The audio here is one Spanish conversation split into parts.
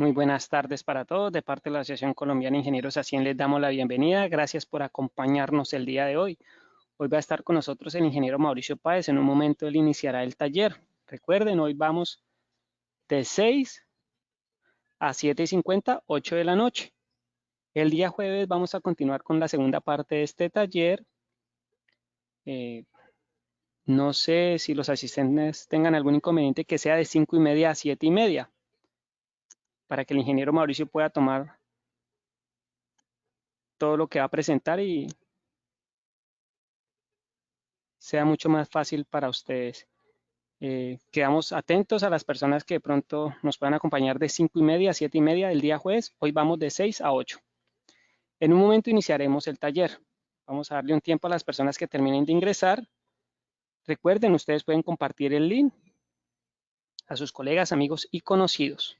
Muy buenas tardes para todos. De parte de la Asociación Colombiana de Ingenieros ASIEN les damos la bienvenida. Gracias por acompañarnos el día de hoy. Hoy va a estar con nosotros el ingeniero Mauricio Páez. En un momento él iniciará el taller. Recuerden, hoy vamos de 6 a 7:50, 8 de la noche. El día jueves vamos a continuar con la segunda parte de este taller. No sé si los asistentes tengan algún inconveniente que sea de 5:30 a 7:30 para que el ingeniero Mauricio pueda tomar todo lo que va a presentar y sea mucho más fácil para ustedes. Quedamos atentos a las personas que de pronto nos puedan acompañar de 5:30 a 7:30 del día jueves. Hoy vamos de 6 a 8. En un momento iniciaremos el taller. Vamos a darle un tiempo a las personas que terminen de ingresar. Recuerden, ustedes pueden compartir el link a sus colegas, amigos y conocidos.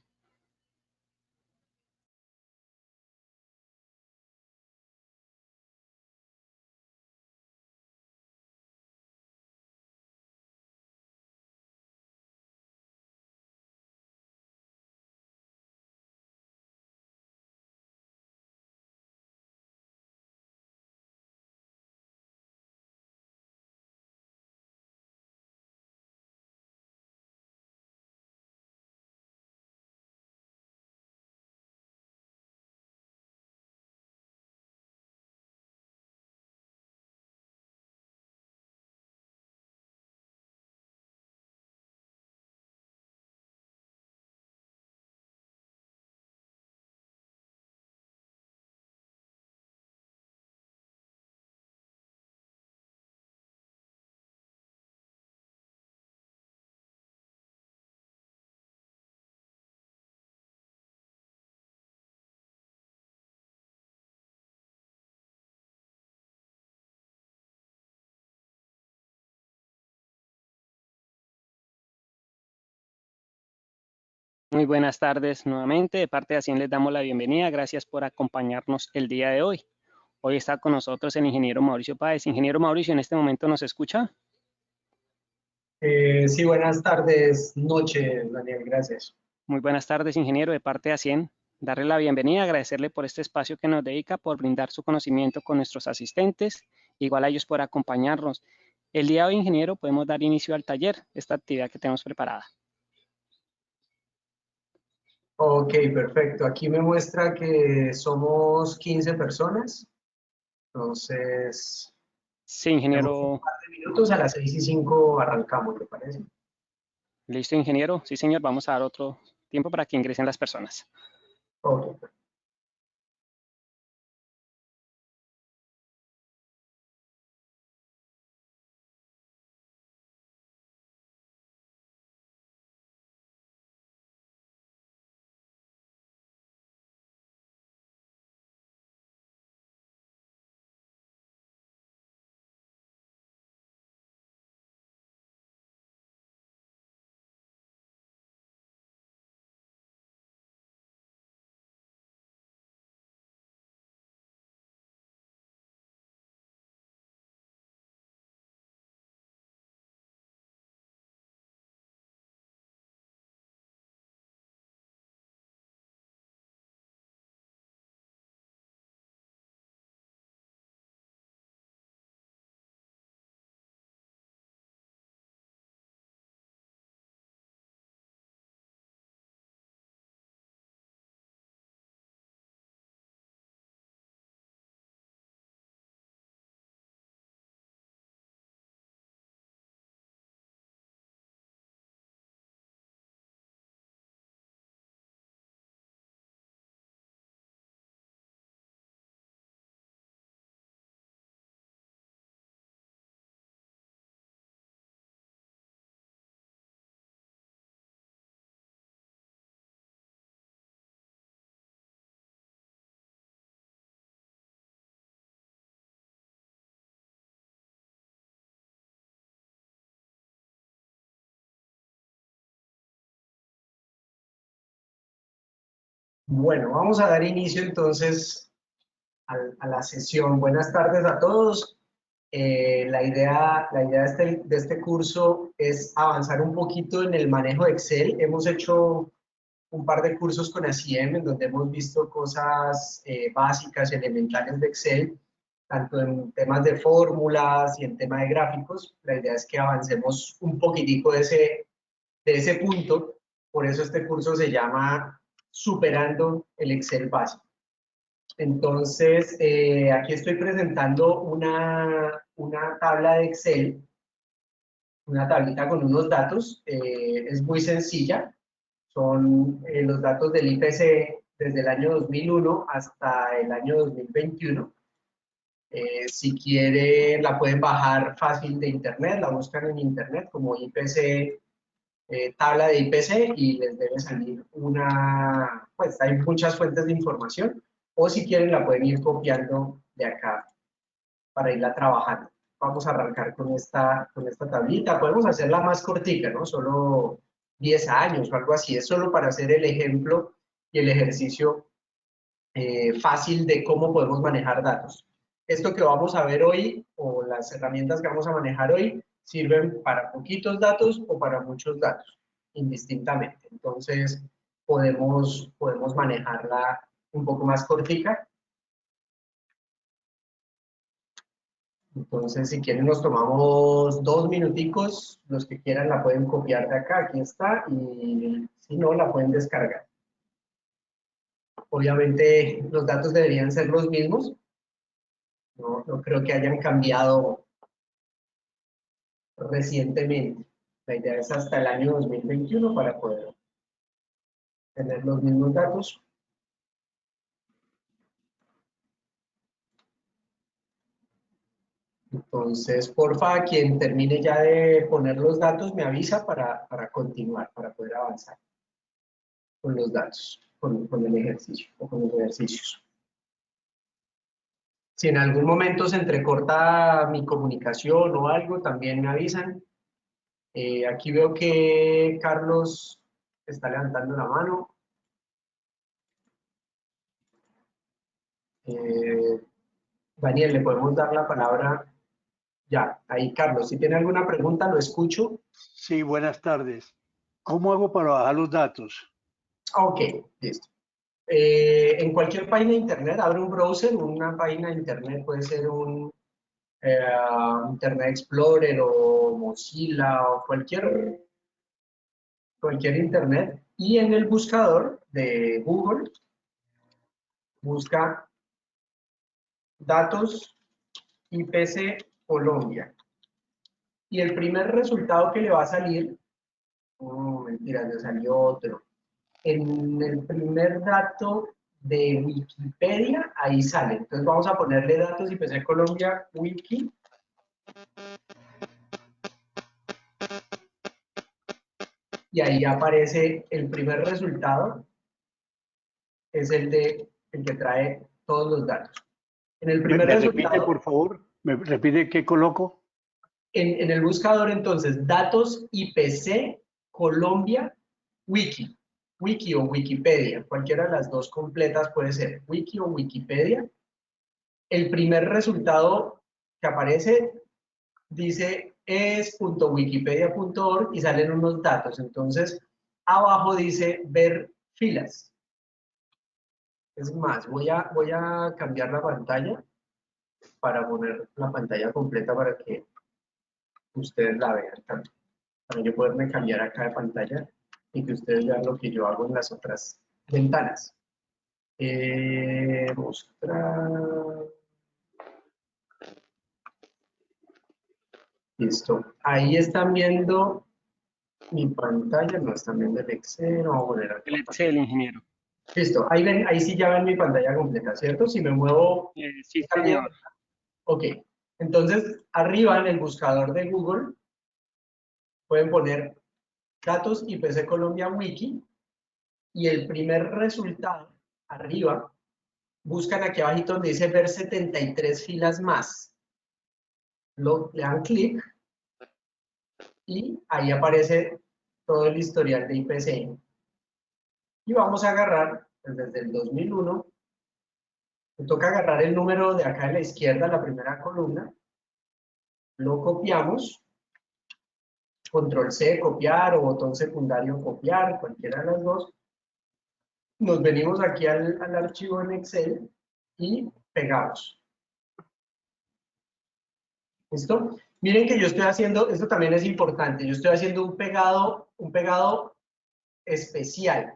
Muy buenas tardes nuevamente. De parte de ASIEN les damos la bienvenida. Gracias por acompañarnos el día de hoy. Hoy está con nosotros el ingeniero Mauricio Páez. Ingeniero Mauricio, ¿en este momento nos escucha? Sí, buenas tardes, noches, Daniel, gracias. Muy buenas tardes, ingeniero. De parte de ASIEN, darle la bienvenida, agradecerle por este espacio que nos dedica, por brindar su conocimiento con nuestros asistentes, igual a ellos por acompañarnos. El día de hoy, ingeniero, podemos dar inicio al taller, esta actividad que tenemos preparada. Ok, perfecto. Aquí me muestra que somos 15 personas. Entonces, Sí, tenemos un ingeniero. par de minutos. A las 6:05 arrancamos, ¿te parece? Listo, ingeniero. Sí, señor. Vamos a dar otro tiempo para que ingresen las personas. Ok. Bueno, vamos a dar inicio entonces a la sesión. Buenas tardes a todos. La idea de este curso es avanzar un poquito en el manejo de Excel. Hemos hecho un par de cursos con ACM en donde hemos visto cosas básicas, elementales de Excel, tanto en temas de fórmulas y en temas de gráficos. La idea es que avancemos un poquitico de ese punto. Por eso este curso se llama Superando el Excel básico. Entonces, aquí estoy presentando una tabla de Excel, una tablita con unos datos. Es muy sencilla. Son los datos del IPC desde el año 2001 hasta el año 2021. Si quieren, la pueden bajar fácil de internet, la buscan en internet como IPC, tabla de IPC, y les debe salir pues hay muchas fuentes de información, o si quieren la pueden ir copiando de acá para irla trabajando. Vamos a arrancar con esta tablita. Podemos hacerla más cortica, ¿no? Solo 10 años o algo así. Es solo para hacer el ejemplo y el ejercicio fácil de cómo podemos manejar datos. Esto que vamos a ver hoy, o las herramientas que vamos a manejar hoy, sirven para poquitos datos o para muchos datos, indistintamente. Entonces, podemos manejarla un poco más cortica. Entonces, si quieren, nos tomamos 2 minuticos. Los que quieran la pueden copiar de acá, aquí está, y si no, la pueden descargar. Obviamente, los datos deberían ser los mismos. No creo que hayan cambiado recientemente. La idea es hasta el año 2021 para poder tener los mismos datos. Entonces, porfa, quien termine ya de poner los datos me avisa para continuar, para poder avanzar con los datos, con el ejercicio o con los ejercicios. Si en algún momento se entrecorta mi comunicación o algo, también me avisan. Aquí veo que Carlos está levantando la mano. Daniel, ¿le podemos dar la palabra? Ya, ahí Carlos, si tiene alguna pregunta, lo escucho. Sí, buenas tardes. ¿Cómo hago para bajar los datos? Ok, listo. En cualquier página de internet, abre un browser, una página de internet, puede ser un Internet Explorer o Mozilla o cualquier internet, y en el buscador de Google busca datos IPC Colombia. Y el primer resultado que le va a salir, mentira, le salió otro. En el primer dato de Wikipedia, ahí sale. Entonces vamos a ponerle datos IPC Colombia Wiki. Y ahí aparece el primer resultado, es el que trae todos los datos. En el primer ¿Me resultado, repite, por favor? ¿Me repite qué coloco? en el buscador, entonces, datos IPC Colombia Wiki. Wiki o Wikipedia, cualquiera de las dos completas puede ser, Wiki o Wikipedia. El primer resultado que aparece dice es.wikipedia.org y salen unos datos. Entonces, abajo dice ver filas. Es más, voy a cambiar la pantalla para poner la pantalla completa para que ustedes la vean también. Para yo poderme cambiar acá de pantalla y que ustedes vean lo que yo hago en las otras ventanas. Mostrar. Listo. Ahí están viendo mi pantalla, no están viendo el Excel, vamos a poner acá. El Excel, ingeniero. Listo, ahí sí ya ven mi pantalla completa, ¿cierto? Si me muevo, Sí, señor. ok. Entonces, arriba en el buscador de Google, pueden poner datos IPC Colombia Wiki, y el primer resultado, arriba, buscan aquí abajito donde dice ver 73 filas más. Le dan clic y ahí aparece todo el historial de IPC. Y vamos a agarrar, pues, desde el 2001, me toca agarrar el número de acá a la izquierda, la primera columna, lo copiamos, control C, copiar, o botón secundario, copiar, cualquiera de las dos, nos venimos aquí al archivo en Excel y pegamos. ¿Listo? Miren que yo estoy haciendo, esto también es importante, yo estoy haciendo un pegado especial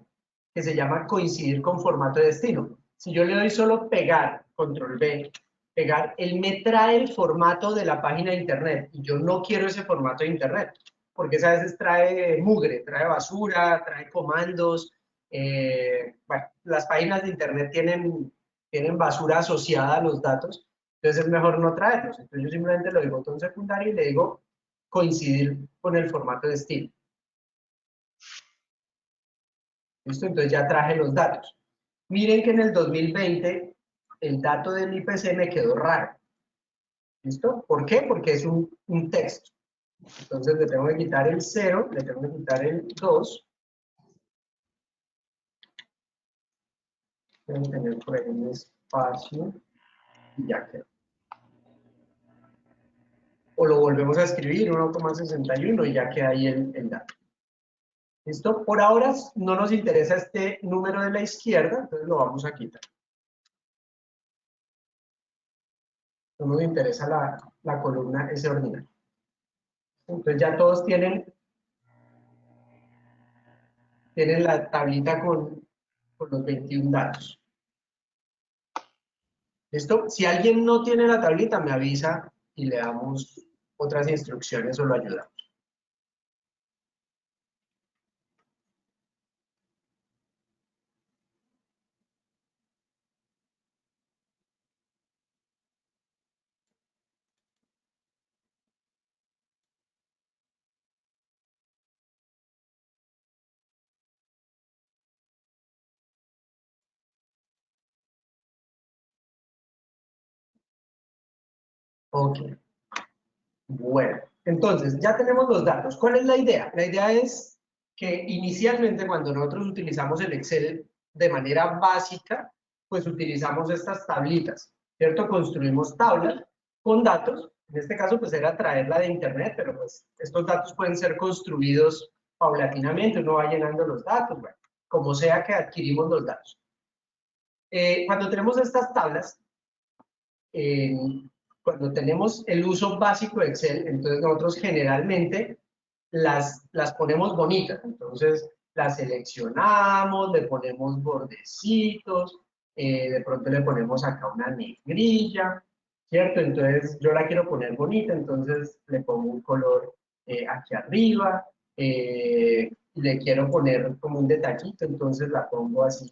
que se llama coincidir con formato de destino. Si yo le doy solo pegar, control B, pegar, él me trae el formato de la página de internet y yo no quiero ese formato de internet, porque a veces trae mugre, trae basura, trae comandos. Bueno, las páginas de internet tienen basura asociada a los datos, entonces es mejor no traerlos. Entonces yo simplemente le doy botón secundario y le digo coincidir con el formato de destino. ¿Listo? Entonces ya traje los datos. Miren que en el 2020 el dato del IPC me quedó raro. ¿Listo? ¿Por qué? Porque es un texto. Entonces le tengo que quitar el 0, le tengo que quitar el 2. Tengo que tener por ahí un espacio y ya quedó. O lo volvemos a escribir, 1,61 y ya queda ahí el dato. ¿Listo? Por ahora no nos interesa este número de la izquierda, entonces lo vamos a quitar. No nos interesa la columna S ordinal. Entonces ya todos tienen la tablita con los 21 datos. ¿Listo? Si alguien no tiene la tablita, me avisa y le damos otras instrucciones o lo ayudamos. Ok. Bueno, entonces ya tenemos los datos. ¿Cuál es la idea? La idea es que inicialmente cuando nosotros utilizamos el Excel de manera básica, pues utilizamos estas tablitas, ¿cierto? Construimos tablas con datos. En este caso, pues era traerla de internet, pero pues estos datos pueden ser construidos paulatinamente, uno va llenando los datos, bueno, como sea que adquirimos los datos. Cuando tenemos estas tablas, cuando tenemos el uso básico de Excel, entonces nosotros generalmente las ponemos bonitas. Entonces las seleccionamos, le ponemos bordecitos, de pronto le ponemos acá una negrilla, ¿cierto? Entonces yo la quiero poner bonita, entonces le pongo un color aquí arriba, le quiero poner como un detallito, entonces la pongo así,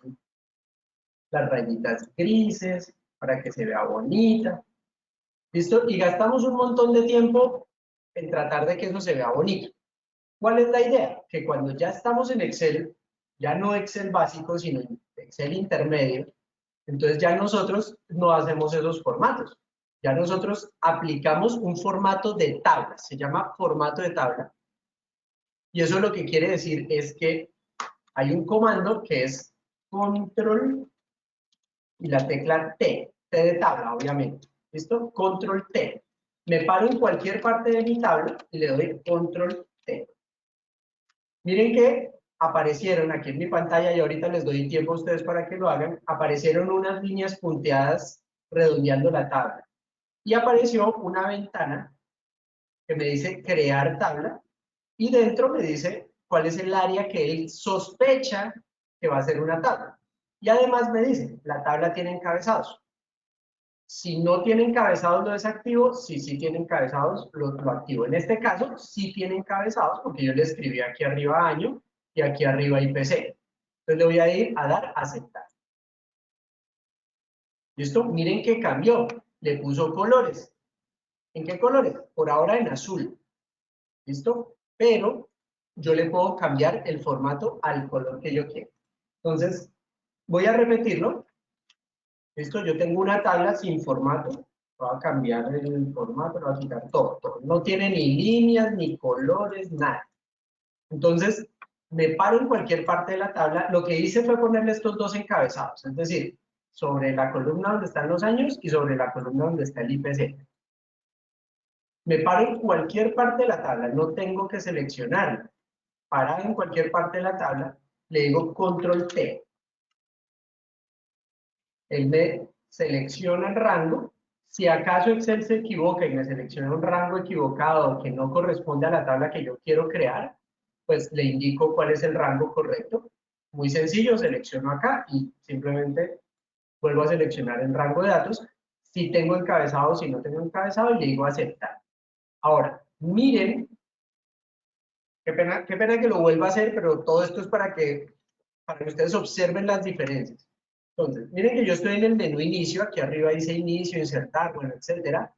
las rayitas grises, para que se vea bonita. ¿Listo? Y gastamos un montón de tiempo en tratar de que eso se vea bonito. ¿Cuál es la idea? Que cuando ya estamos en Excel, ya no Excel básico, sino Excel intermedio, entonces ya nosotros no hacemos esos formatos. Ya nosotros aplicamos un formato de tabla, se llama formato de tabla. Y eso lo que quiere decir es que hay un comando que es control y la tecla T, T de tabla, obviamente. ¿Listo? Control T. Me paro en cualquier parte de mi tabla y le doy control T. Miren que aparecieron aquí en mi pantalla y ahorita les doy tiempo a ustedes para que lo hagan. Aparecieron unas líneas punteadas redondeando la tabla. Y apareció una ventana que me dice crear tabla y dentro me dice cuál es el área que él sospecha que va a ser una tabla. Y además me dice, la tabla tiene encabezados. Si no tiene encabezados lo desactivo, si sí tiene encabezados lo activo. En este caso sí tiene encabezados porque yo le escribí aquí arriba año y aquí arriba IPC. Entonces le voy a ir a dar a aceptar. ¿Listo? Miren que cambió. Le puso colores. ¿En qué colores? Por ahora en azul. ¿Listo? Pero yo le puedo cambiar el formato al color que yo quiero. Entonces, voy a repetirlo. ¿Listo? Yo tengo una tabla sin formato. Voy a cambiar el formato, voy a quitar todo. No tiene ni líneas, ni colores, nada. Entonces, me paro en cualquier parte de la tabla. Lo que hice fue ponerle estos dos encabezados. Es decir, sobre la columna donde están los años y sobre la columna donde está el IPC. Me paro en cualquier parte de la tabla. No tengo que seleccionarla. Parado en cualquier parte de la tabla, le digo control T. Él me selecciona el rango. Si acaso Excel se equivoca y me selecciona un rango equivocado que no corresponde a la tabla que yo quiero crear, pues le indico cuál es el rango correcto. Muy sencillo, selecciono acá y simplemente vuelvo a seleccionar el rango de datos. Si tengo encabezado, si no tengo encabezado, y le digo aceptar. Ahora, miren, qué pena que lo vuelva a hacer, pero todo esto es para que ustedes observen las diferencias. Entonces, miren que yo estoy en el menú inicio, aquí arriba dice inicio, insertar, bueno, etcétera,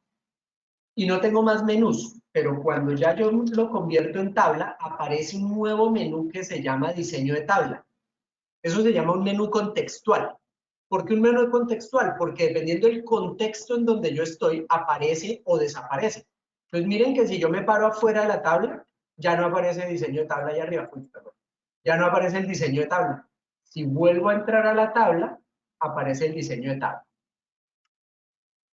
y no tengo más menús, pero cuando ya yo lo convierto en tabla, aparece un nuevo menú que se llama diseño de tabla. Eso se llama un menú contextual. ¿Por qué un menú contextual? Porque dependiendo del contexto en donde yo estoy, aparece o desaparece. Entonces miren que si yo me paro afuera de la tabla, ya no aparece el diseño de tabla allá arriba. Uy, perdón. Ya no aparece el diseño de tabla. Si vuelvo a entrar a la tabla, aparece el diseño de tabla.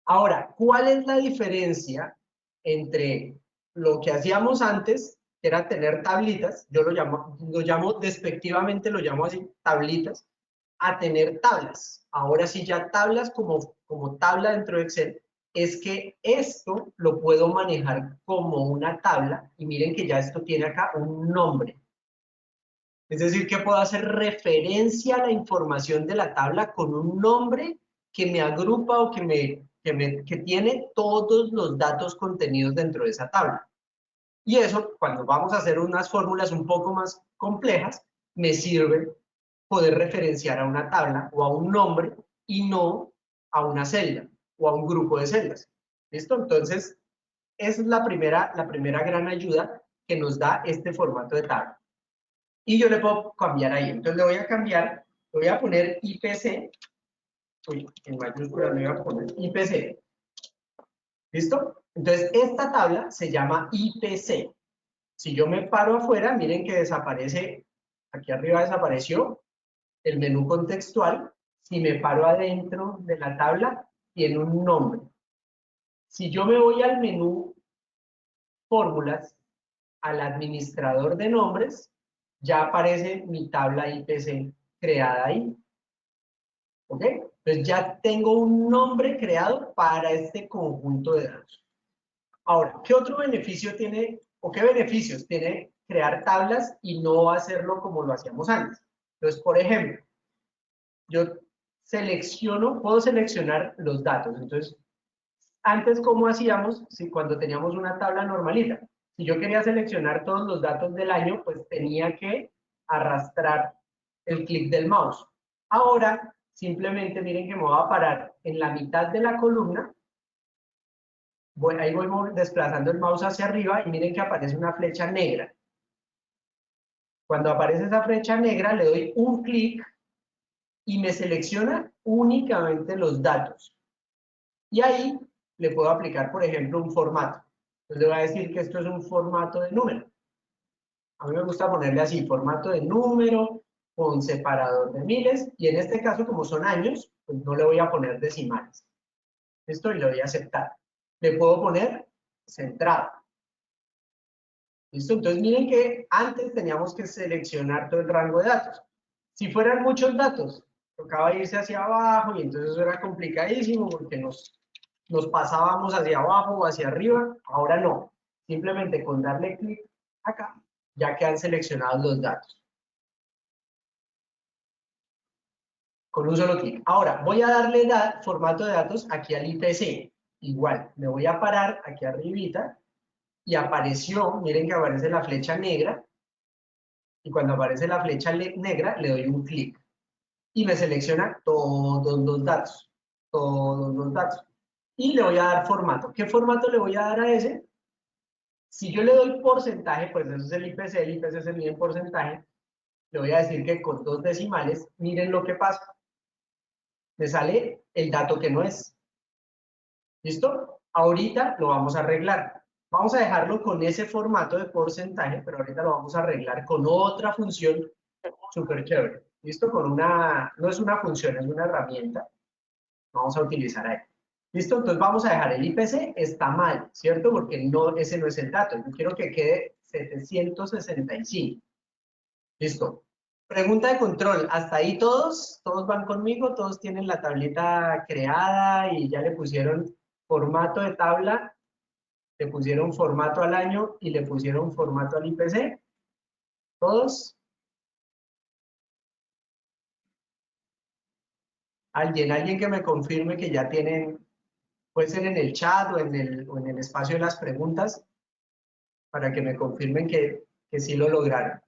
Ahora, ¿cuál es la diferencia entre lo que hacíamos antes, que era tener tablitas, yo lo llamo despectivamente, lo llamo así, tablitas, a tener tablas? Ahora sí, ya tablas como tabla dentro de Excel, es que esto lo puedo manejar como una tabla, y miren que ya esto tiene acá un nombre. Es decir, que puedo hacer referencia a la información de la tabla con un nombre que me agrupa o que tiene todos los datos contenidos dentro de esa tabla. Y eso, cuando vamos a hacer unas fórmulas un poco más complejas, me sirve poder referenciar a una tabla o a un nombre y no a una celda o a un grupo de celdas. ¿Listo? Entonces, esa es la primera gran ayuda que nos da este formato de tabla. Y yo le puedo cambiar ahí. Entonces le voy a cambiar, le voy a poner IPC. Uy, en mayúsculas le voy a poner IPC. ¿Listo? Entonces esta tabla se llama IPC. Si yo me paro afuera, miren que desaparece, aquí arriba desapareció el menú contextual. Si me paro adentro de la tabla, tiene un nombre. Si yo me voy al menú fórmulas, al administrador de nombres, ya aparece mi tabla IPC creada ahí. ¿Ok? Entonces ya tengo un nombre creado para este conjunto de datos. Ahora, ¿qué otro beneficio tiene o qué beneficios tiene crear tablas y no hacerlo como lo hacíamos antes? Entonces, por ejemplo, yo puedo seleccionar los datos. Entonces, antes, ¿cómo hacíamos cuando teníamos una tabla normalita? Si yo quería seleccionar todos los datos del año, pues tenía que arrastrar el clic del mouse. Ahora, simplemente miren que me voy a parar en la mitad de la columna. Ahí voy desplazando el mouse hacia arriba y miren que aparece una flecha negra. Cuando aparece esa flecha negra, le doy un clic y me selecciona únicamente los datos. Y ahí le puedo aplicar, por ejemplo, un formato. Entonces le voy a decir que esto es un formato de número. A mí me gusta ponerle así, formato de número, con separador de miles, y en este caso, como son años, pues no le voy a poner decimales. Esto y le voy a aceptar. Le puedo poner centrado. ¿Listo? Entonces miren que antes teníamos que seleccionar todo el rango de datos. Si fueran muchos datos, tocaba irse hacia abajo y entonces eso era complicadísimo porque nos pasábamos hacia abajo o hacia arriba. Ahora no. Simplemente con darle clic acá, ya quedan seleccionados los datos. Con un solo clic. Ahora, voy a darle formato de datos aquí al IPC. Igual, me voy a parar aquí arribita y apareció, miren que aparece la flecha negra, y cuando aparece la flecha negra le doy un clic y me selecciona todos los datos, y le voy a dar formato. ¿Qué formato le voy a dar a ese? Si yo le doy porcentaje, pues eso es el IPC se mide en porcentaje, le voy a decir que con 2 decimales, miren lo que pasa, me sale el dato que no es. ¿Listo? Ahorita lo vamos a arreglar. Vamos a dejarlo con ese formato de porcentaje, pero ahorita lo vamos a arreglar con otra función súper chévere. ¿Listo? No es una función, es una herramienta. Vamos a utilizar ahí. ¿Listo? Entonces vamos a dejar el IPC, está mal, ¿cierto? Porque ese no es el dato. Yo quiero que quede 765. ¿Listo? Pregunta de control, ¿hasta ahí todos? ¿Todos van conmigo? ¿Todos tienen la tablita creada y ya le pusieron formato de tabla? ¿Le pusieron formato al año y le pusieron formato al IPC? ¿Todos? ¿Alguien que me confirme que ya tienen, puede ser en el chat o en el espacio de las preguntas, para que me confirmen que sí lo lograron?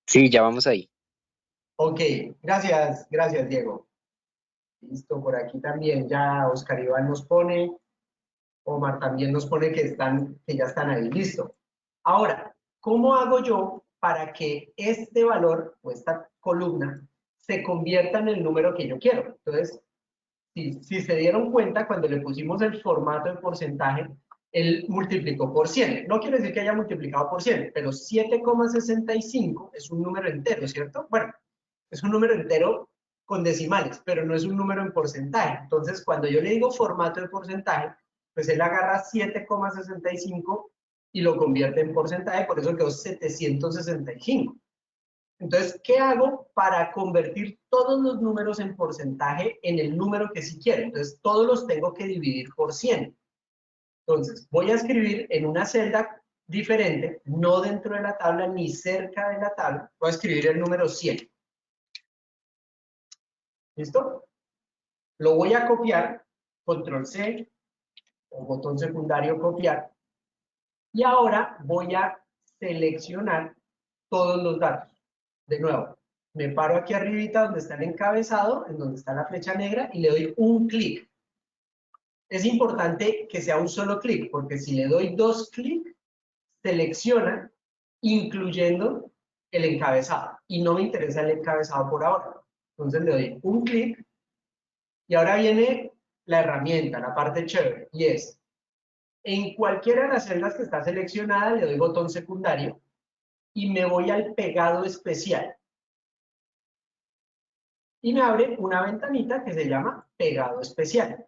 Sí, ya vamos ahí. Ok, gracias, Diego. Listo, por aquí también ya Oscar Iván nos pone, Omar también nos pone que ya están ahí, listo. Ahora, ¿cómo hago yo para que este valor o esta columna se convierta en el número que yo quiero? Entonces, si se dieron cuenta, cuando le pusimos el formato de porcentaje, él multiplicó por 100. No quiere decir que haya multiplicado por 100, pero 7,65 es un número entero, ¿cierto? Bueno, es un número entero con decimales, pero no es un número en porcentaje. Entonces, cuando yo le digo formato de porcentaje, pues él agarra 7,65 y lo convierte en porcentaje, por eso quedó 765. Entonces, ¿qué hago para convertir todos los números en porcentaje en el número que sí quiero? Entonces, todos los tengo que dividir por 100. Entonces, voy a escribir en una celda diferente, no dentro de la tabla ni cerca de la tabla, voy a escribir el número 100. ¿Listo? Lo voy a copiar, control C o botón secundario copiar, y ahora voy a seleccionar todos los datos. De nuevo, me paro aquí arribita donde está el encabezado, en donde está la flecha negra, y le doy un clic. Es importante que sea un solo clic, porque si le doy 2 clics, selecciona, incluyendo el encabezado. Y no me interesa el encabezado por ahora. Entonces le doy un clic, y ahora viene la herramienta, la parte chévere, y es, en cualquiera de las celdas que está seleccionada, le doy botón secundario, y me voy al pegado especial. Y me abre una ventanita que se llama pegado especial.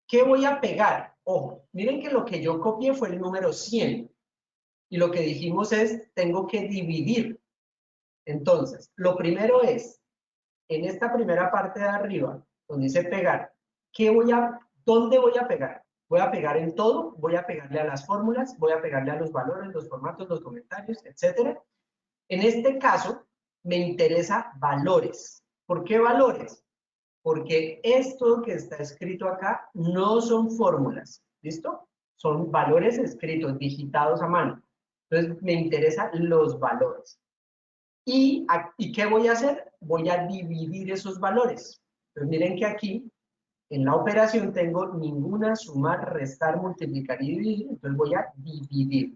¿Qué voy a pegar? Ojo, miren que lo que yo copié fue el número 100. Y lo que dijimos es, tengo que dividir. Entonces, lo primero es, en esta primera parte de arriba, donde dice pegar, ¿dónde voy a pegar? Voy a pegar en todo, voy a pegarle a las fórmulas, voy a pegarle a los valores, los formatos, los comentarios, etc. En este caso, me interesa valores. ¿Por qué valores? Porque esto que está escrito acá no son fórmulas, ¿listo? Son valores escritos, digitados a mano. Entonces, me interesan los valores. ¿Y qué voy a hacer? Voy a dividir esos valores. Entonces, miren que aquí, en la operación, tengo ninguna, sumar, restar, multiplicar y dividir. Entonces, voy a dividir.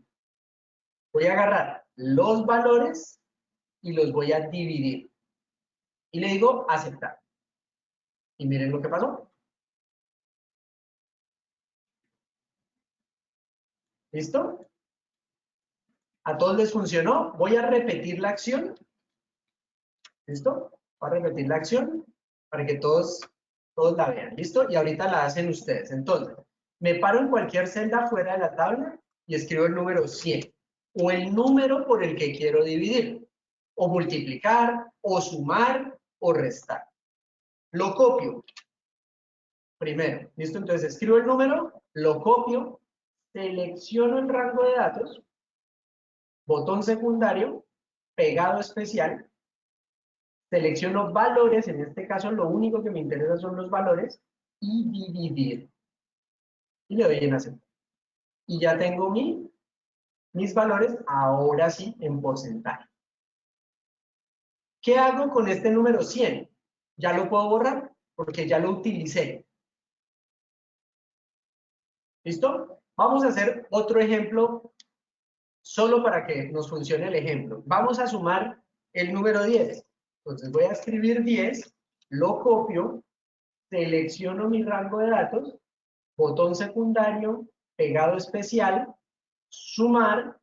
Voy a agarrar los valores y los voy a dividir. Y le digo aceptar. Y miren lo que pasó. ¿Listo? ¿A todos les funcionó? Voy a repetir la acción. ¿Listo? Voy a repetir la acción para que todos la vean. ¿Listo? Y ahorita la hacen ustedes. Entonces, me paro en cualquier celda fuera de la tabla y escribo el número 100. O el número por el que quiero dividir. O multiplicar, o sumar, o restar. Lo copio. Primero. ¿Listo? Entonces, escribo el número, lo copio, selecciono el rango de datos, botón secundario, pegado especial, selecciono valores, en este caso lo único que me interesa son los valores, y dividir. Y le doy en aceptar. Y ya tengo mis valores, ahora sí, en porcentaje. ¿Qué hago con este número 100? Ya lo puedo borrar, porque ya lo utilicé. ¿Listo? Vamos a hacer otro ejemplo, solo para que nos funcione el ejemplo. Vamos a sumar el número 10. Entonces voy a escribir 10, lo copio, selecciono mi rango de datos, botón secundario, pegado especial, sumar,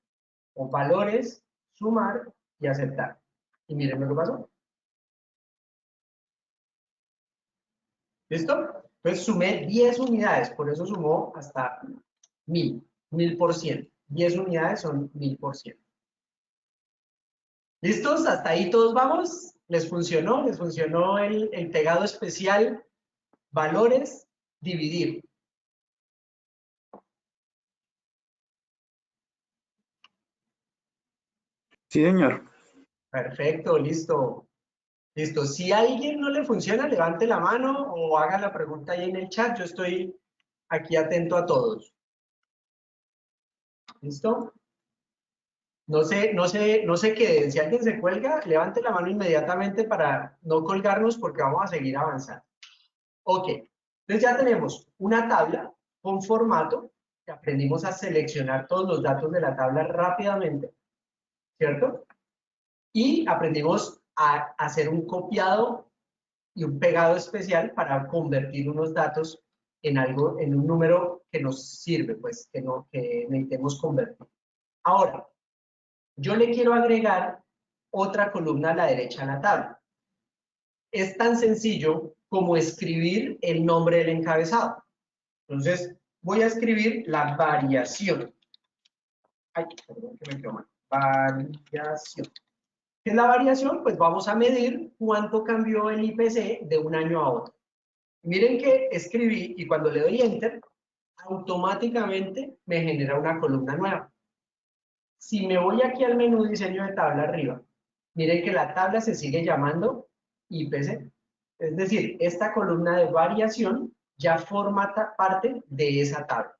o valores, sumar y aceptar. Y miren lo que pasó. ¿Listo? Entonces sumé 10 unidades, por eso sumó hasta 1000%. 10 unidades son 1000%. ¿Listos? ¿Hasta ahí todos vamos? ¿Les funcionó? ¿Les funcionó el pegado especial? Valores, dividir. Sí, señor. Perfecto, listo. Listo. Si a alguien no le funciona, levante la mano o haga la pregunta ahí en el chat. Yo estoy aquí atento a todos. ¿Listo? No sé qué. Si alguien se cuelga, levante la mano inmediatamente para no colgarnos porque vamos a seguir avanzando. Ok. Entonces ya tenemos una tabla con formato que aprendimos a seleccionar todos los datos de la tabla rápidamente, ¿cierto? Y aprendimos a hacer un copiado y un pegado especial para convertir unos datos en algo, en un número que nos sirve, pues que necesitemos convertir. Ahora, yo le quiero agregar otra columna a la derecha de la tabla. Es tan sencillo como escribir el nombre del encabezado. Entonces, voy a escribir la variación. Ay, perdón, que me quedó mal. Variación. ¿Qué es la variación? Pues vamos a medir cuánto cambió el IPC de un año a otro. Miren que escribí y cuando le doy Enter, automáticamente me genera una columna nueva. Si me voy aquí al menú diseño de tabla arriba, miren que la tabla se sigue llamando IPC. Es decir, esta columna de variación ya forma parte de esa tabla.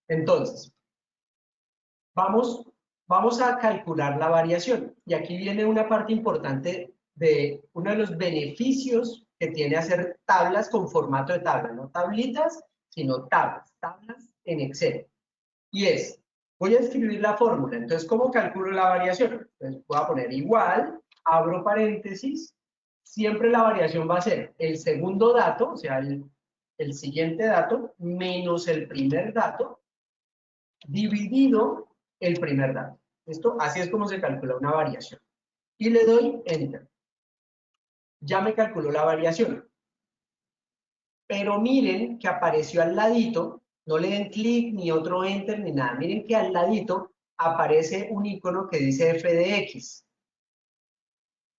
Entonces, vamos a calcular la variación. Y aquí viene una parte importante de uno de los beneficios que tiene hacer tablas con formato de tabla. No tablitas, sino tablas en Excel. Y es, voy a escribir la fórmula. Entonces, ¿cómo calculo la variación? Entonces, voy a poner igual, abro paréntesis, siempre la variación va a ser el segundo dato, o sea, el siguiente dato, menos el primer dato, dividido el primer dato. Esto, así es como se calcula una variación. Y le doy Enter. Ya me calculó la variación. Pero miren que apareció al ladito, no le den clic ni otro Enter ni nada. Miren que al ladito aparece un icono que dice FDX.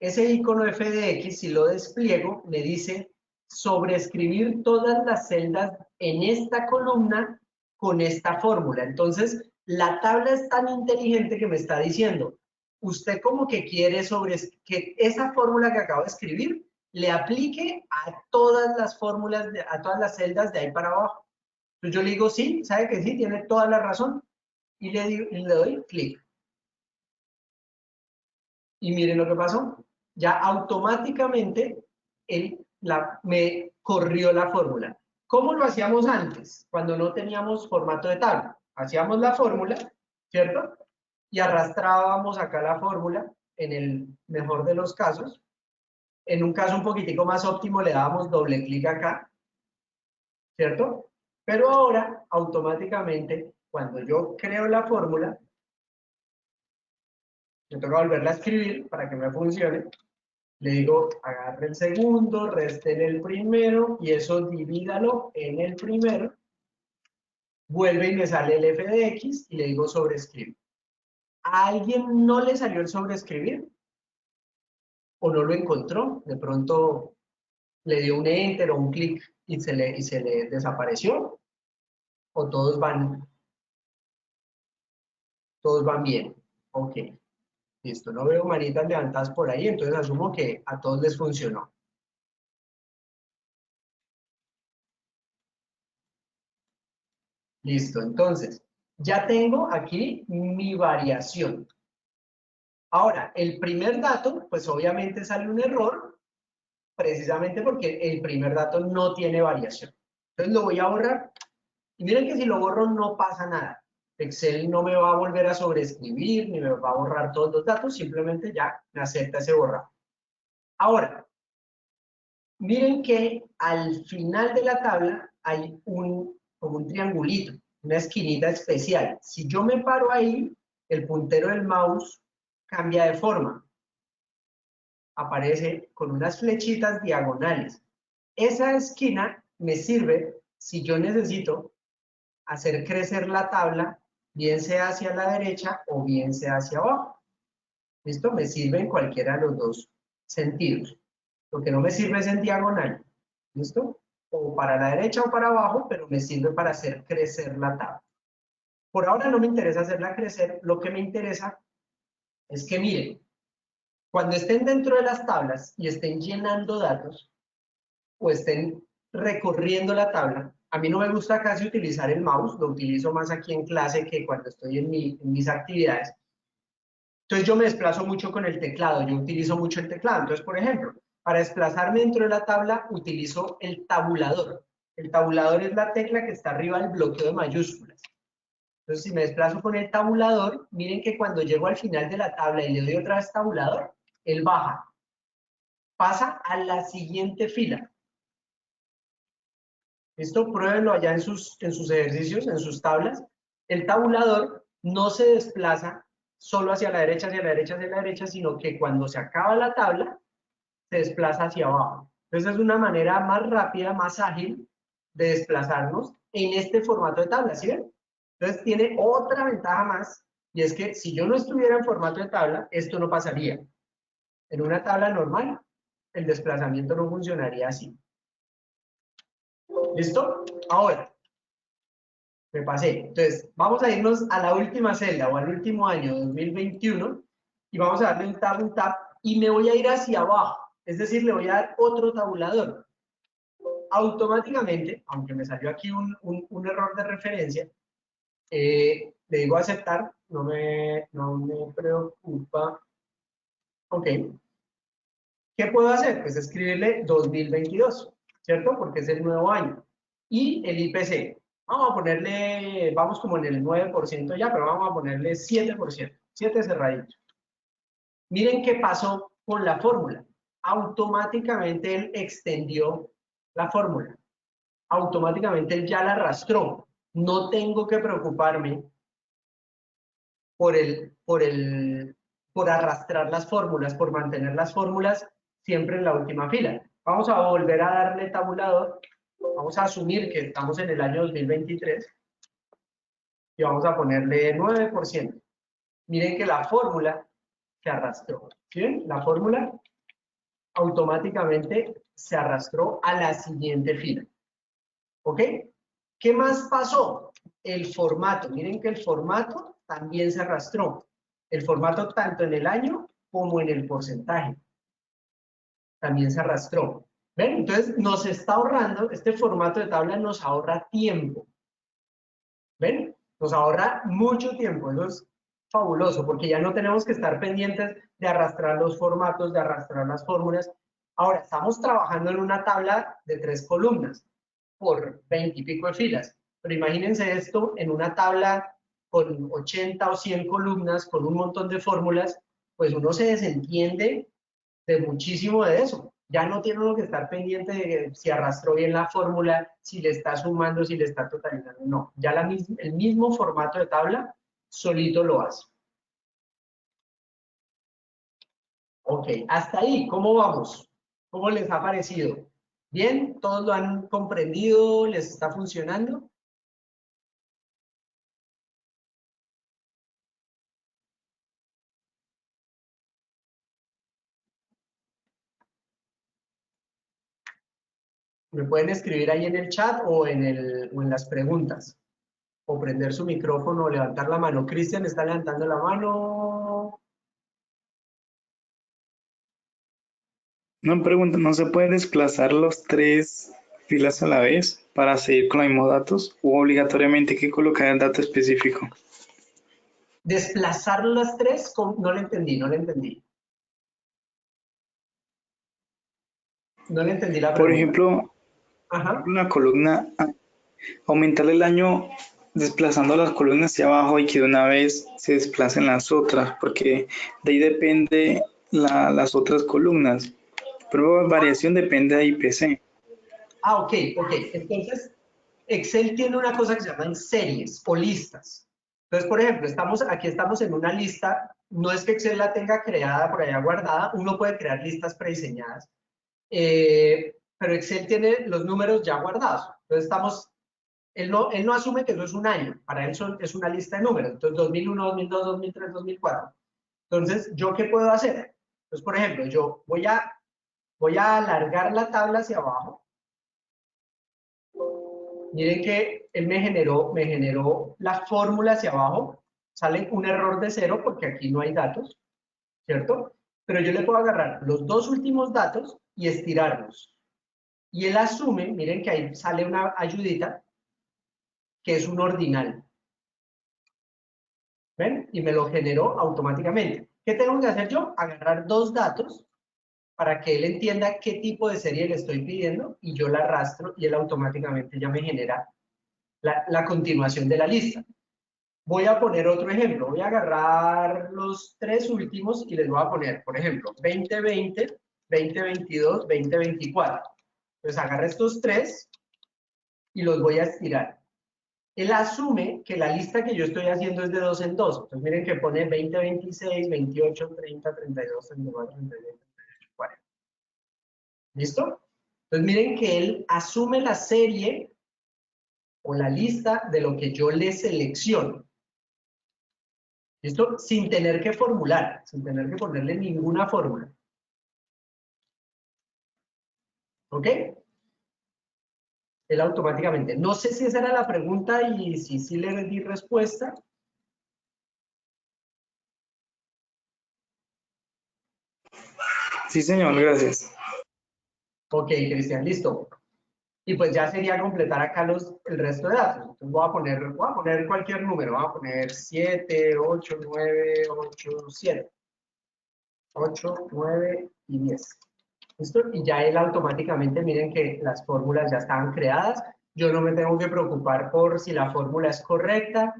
Ese icono FDX, si lo despliego, me dice sobreescribir todas las celdas en esta columna con esta fórmula. Entonces, la tabla es tan inteligente que me está diciendo, usted como que quiere que esa fórmula que acabo de escribir le aplique a todas las fórmulas, a todas las celdas de ahí para abajo. Entonces yo le digo, sí, sabe que sí, tiene toda la razón. Y le doy clic. Y miren lo que pasó. Ya automáticamente me corrió la fórmula. ¿Cómo lo hacíamos antes? Cuando no teníamos formato de tabla. Hacíamos la fórmula, ¿cierto? Y arrastrábamos acá la fórmula, en el mejor de los casos. En un caso un poquitico más óptimo le dábamos doble clic acá, ¿cierto? Pero ahora, automáticamente, cuando yo creo la fórmula, me toca volverla a escribir para que me funcione. Le digo, agarre el segundo, reste en el primero, y eso divídalo en el primero. Vuelve y me sale el FDX, y le digo sobreescribir. ¿A alguien no le salió el sobreescribir? ¿O no lo encontró? De pronto le dio un enter o un clic y se le desapareció. ¿O todos van bien? Ok. Listo, no veo manitas levantadas por ahí, entonces asumo que a todos les funcionó. Listo, entonces, ya tengo aquí mi variación. Ahora, el primer dato, pues obviamente sale un error, precisamente porque el primer dato no tiene variación. Entonces lo voy a borrar. Y miren que si lo borro no pasa nada. Excel no me va a volver a sobreescribir, ni me va a borrar todos los datos, simplemente ya me acepta ese borrado. Ahora, miren que al final de la tabla hay como un triangulito, una esquinita especial. Si yo me paro ahí, el puntero del mouse cambia de forma. Aparece con unas flechitas diagonales. esa esquina me sirve si yo necesito hacer crecer la tabla, bien sea hacia la derecha o bien sea hacia abajo. ¿Listo? Me sirve en cualquiera de los dos sentidos. Lo que no me sirve es en diagonal. ¿Listo? O para la derecha o para abajo, pero me sirve para hacer crecer la tabla. Por ahora no me interesa hacerla crecer, lo que me interesa es que miren, cuando estén dentro de las tablas y estén llenando datos o estén recorriendo la tabla, a mí no me gusta casi utilizar el mouse, lo utilizo más aquí en clase que cuando estoy en mis actividades. Entonces yo me desplazo mucho con el teclado, yo utilizo mucho el teclado. Entonces, por ejemplo, para desplazarme dentro de la tabla utilizo el tabulador. El tabulador es la tecla que está arriba del bloqueo de mayúsculas. Entonces, si me desplazo con el tabulador, miren que cuando llego al final de la tabla y le doy otra vez tabulador, él baja. Pasa a la siguiente fila. Esto pruébenlo allá en sus ejercicios, en sus tablas. El tabulador no se desplaza solo hacia la derecha, hacia la derecha, hacia la derecha, sino que cuando se acaba la tabla, se desplaza hacia abajo. Entonces es una manera más rápida, más ágil de desplazarnos en este formato de tabla, ¿sí ven? Entonces tiene otra ventaja más, y es que si yo no estuviera en formato de tabla, esto no pasaría. En una tabla normal, el desplazamiento no funcionaría así. ¿Listo? Ahora, me pasé. Entonces, vamos a irnos a la última celda o al último año, 2021, y vamos a darle un tab, y me voy a ir hacia abajo. Es decir, le voy a dar otro tabulador. Automáticamente, aunque me salió aquí un error de referencia, le digo aceptar, no me preocupa. Ok. ¿Qué puedo hacer? Pues escribirle 2022, ¿cierto? Porque es el nuevo año. Y el IPC. Vamos a ponerle, vamos como en el 9% ya, pero vamos a ponerle 7%. 7 cerraditos. Miren qué pasó con la fórmula. Automáticamente él extendió la fórmula. Automáticamente él ya la arrastró. No tengo que preocuparme por arrastrar las fórmulas, por mantener las fórmulas siempre en la última fila. Vamos a volver a darle tabulador. Vamos a asumir que estamos en el año 2023 y vamos a ponerle 9%. Miren que la fórmula se arrastró. ¿Sí ven? La fórmula automáticamente se arrastró a la siguiente fila. ¿Ok? ¿Qué más pasó? El formato. Miren que el formato también se arrastró. El formato tanto en el año como en el porcentaje. También se arrastró. ¿Ven? Entonces nos está ahorrando, este formato de tabla nos ahorra tiempo. ¿Ven? Nos ahorra mucho tiempo. Eso es fabuloso porque ya no tenemos que estar pendientes de arrastrar los formatos, de arrastrar las fórmulas. Ahora, estamos trabajando en una tabla de 3 columnas por 20 y pico de filas. Pero imagínense esto en una tabla con 80 o 100 columnas, con un montón de fórmulas, pues uno se desentiende de muchísimo de eso. Ya no tiene uno que estar pendiente de si arrastró bien la fórmula, si le está sumando, si le está totalizando. No, ya el mismo formato de tabla solito lo hace. Ok, hasta ahí, ¿cómo vamos? ¿Cómo les ha parecido? ¿Bien? ¿Todos lo han comprendido? ¿Les está funcionando? Me pueden escribir ahí en el chat o en las preguntas. O prender su micrófono o levantar la mano. Cristian está levantando la mano. Una pregunta, ¿no se puede desplazar los 3 filas a la vez para seguir con los mismos datos o obligatoriamente hay que colocar el dato específico? Desplazar las 3, no le entendí, no le entendí. No le entendí la Por pregunta. ejemplo, Ajá. una columna, aumentar el año desplazando las columnas hacia abajo y que de una vez se desplacen las otras, porque de ahí depende las otras columnas. Pero la variación depende de IPC. Ah, ok. Entonces, Excel tiene una cosa que se llaman series o listas. Entonces, por ejemplo, aquí estamos en una lista. No es que Excel la tenga creada por allá guardada. Uno puede crear listas prediseñadas. pero Excel tiene los números ya guardados. Entonces él no asume que eso es un año, para él es una lista de números. Entonces 2001, 2002, 2003, 2004. Entonces, ¿yo qué puedo hacer? Pues, por ejemplo, yo voy a alargar la tabla hacia abajo. Miren que él me generó la fórmula hacia abajo. Sale un error de 0 porque aquí no hay datos, ¿cierto? Pero yo le puedo agarrar los dos últimos datos y estirarlos. Y él asume, miren que ahí sale una ayudita, que es un ordinal. ¿Ven? Y me lo generó automáticamente. ¿Qué tengo que hacer yo? Agarrar dos datos para que él entienda qué tipo de serie le estoy pidiendo y yo la arrastro y él automáticamente ya me genera la continuación de la lista. Voy a poner otro ejemplo. Voy a agarrar los tres últimos y les voy a poner, por ejemplo, 2020, 2022, 2024. Entonces agarro estos tres y los voy a estirar. Él asume que la lista que yo estoy haciendo es de 2 en 2. Entonces miren que pone 20, 26, 28, 30, 32, 34, 39, 38, 40. ¿Listo? Entonces miren que él asume la serie o la lista de lo que yo le selecciono. ¿Listo? Sin tener que formular, sin tener que ponerle ninguna fórmula. ¿Ok? Él automáticamente. No sé si esa era la pregunta y si sí le di respuesta. Sí, señor, gracias. Ok, Cristian, listo. Y pues ya sería completar acá el resto de datos. Entonces voy a poner cualquier número. Voy a poner 7, 8, 9, 8, 7. 8, 9 y 10. ¿Listo? Y ya él automáticamente, miren que las fórmulas ya estaban creadas. Yo no me tengo que preocupar por si la fórmula es correcta.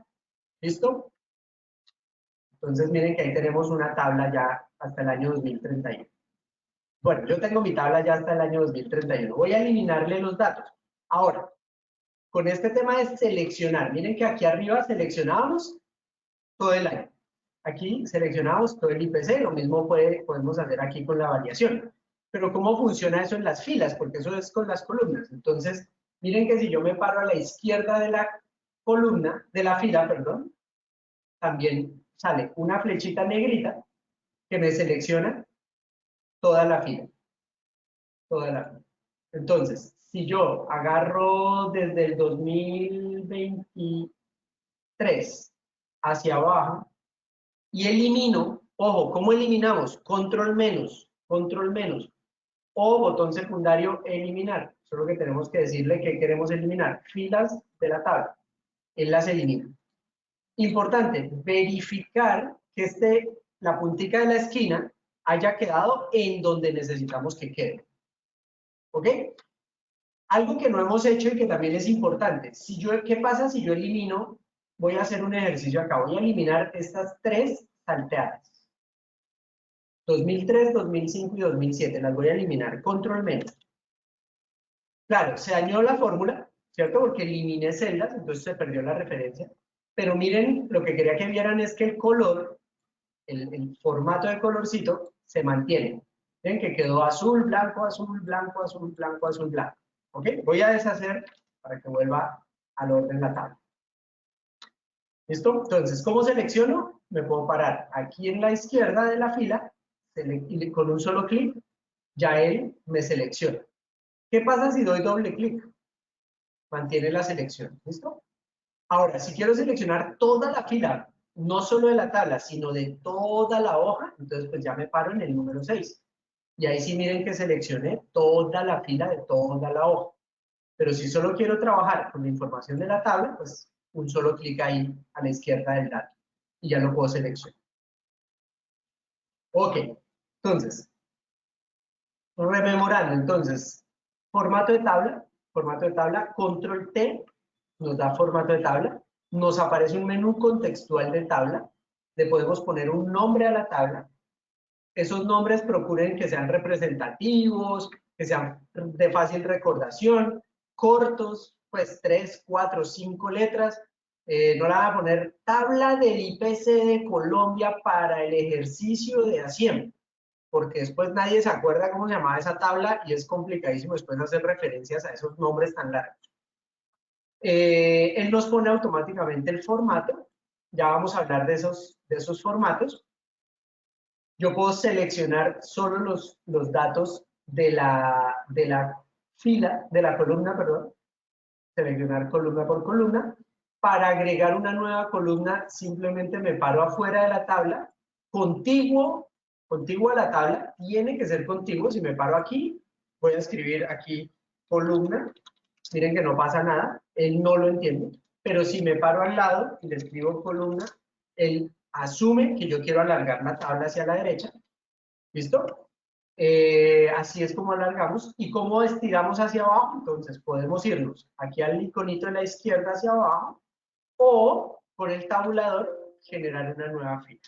¿Listo? Entonces miren que ahí tenemos una tabla ya hasta el año 2031. Bueno, yo tengo mi tabla ya hasta el año 2031. Voy a eliminarle los datos. Ahora, con este tema de seleccionar, miren que aquí arriba seleccionábamos todo el año. Aquí seleccionamos todo el IPC, lo mismo podemos hacer aquí con la variación. Pero ¿cómo funciona eso en las filas? Porque eso es con las columnas. Entonces, miren que si yo me paro a la izquierda de la columna, de la fila, perdón, también sale una flechita negrita que me selecciona toda la fila. Toda la fila. Entonces, si yo agarro desde el 2023 hacia abajo y elimino, ojo, ¿cómo eliminamos? Control menos, o botón secundario eliminar. Solo que tenemos que decirle que queremos eliminar filas de la tabla. Él las elimina. Importante, verificar que la puntica de la esquina haya quedado en donde necesitamos que quede. ¿Ok? Algo que no hemos hecho y que también es importante. ¿Qué pasa si yo elimino? Voy a hacer un ejercicio acá. Voy a eliminar estas tres salteadas. 2003, 2005 y 2007. Las voy a eliminar. Control menos. Claro, se dañó la fórmula, ¿cierto? Porque eliminé celdas, entonces se perdió la referencia. Pero miren, lo que quería que vieran es que el color, el formato de colorcito, se mantiene. Ven que quedó azul, blanco, azul, blanco, azul, blanco, azul, blanco. ¿Ok? Voy a deshacer para que vuelva al orden la tabla. ¿Listo? Entonces, ¿cómo selecciono? Me puedo parar aquí en la izquierda de la fila y con un solo clic, ya él me selecciona. ¿Qué pasa si doy doble clic? Mantiene la selección. ¿Listo? Ahora, si quiero seleccionar toda la fila, no solo de la tabla, sino de toda la hoja, entonces pues ya me paro en el número 6. Y ahí sí miren que seleccioné toda la fila de toda la hoja. Pero si solo quiero trabajar con la información de la tabla, pues un solo clic ahí a la izquierda del dato y ya lo puedo seleccionar. Ok, entonces, rememorando, entonces, formato de tabla, control T, nos da formato de tabla, nos aparece un menú contextual de tabla, le podemos poner un nombre a la tabla, esos nombres procuren que sean representativos, que sean de fácil recordación, cortos, pues 3, 4, 5 letras. No la van a poner tabla del IPC de Colombia para el ejercicio de Hacienda. porque después nadie se acuerda cómo se llamaba esa tabla y es complicadísimo después hacer referencias a esos nombres tan largos. Él nos pone automáticamente el formato. Ya vamos a hablar de esos formatos. Yo puedo seleccionar solo los datos de la fila, de la columna, perdón. Seleccionar columna por columna. Para agregar una nueva columna, simplemente me paro afuera de la tabla, contiguo a la tabla, tiene que ser contiguo. Si me paro aquí, voy a escribir aquí columna. Miren que no pasa nada, él no lo entiende, pero si me paro al lado y le escribo columna, él asume que yo quiero alargar la tabla hacia la derecha. ¿Listo? Así es como alargamos. ¿Y cómo estiramos hacia abajo? Entonces podemos irnos aquí al iconito de la izquierda hacia abajo o con el tabulador generar una nueva fila.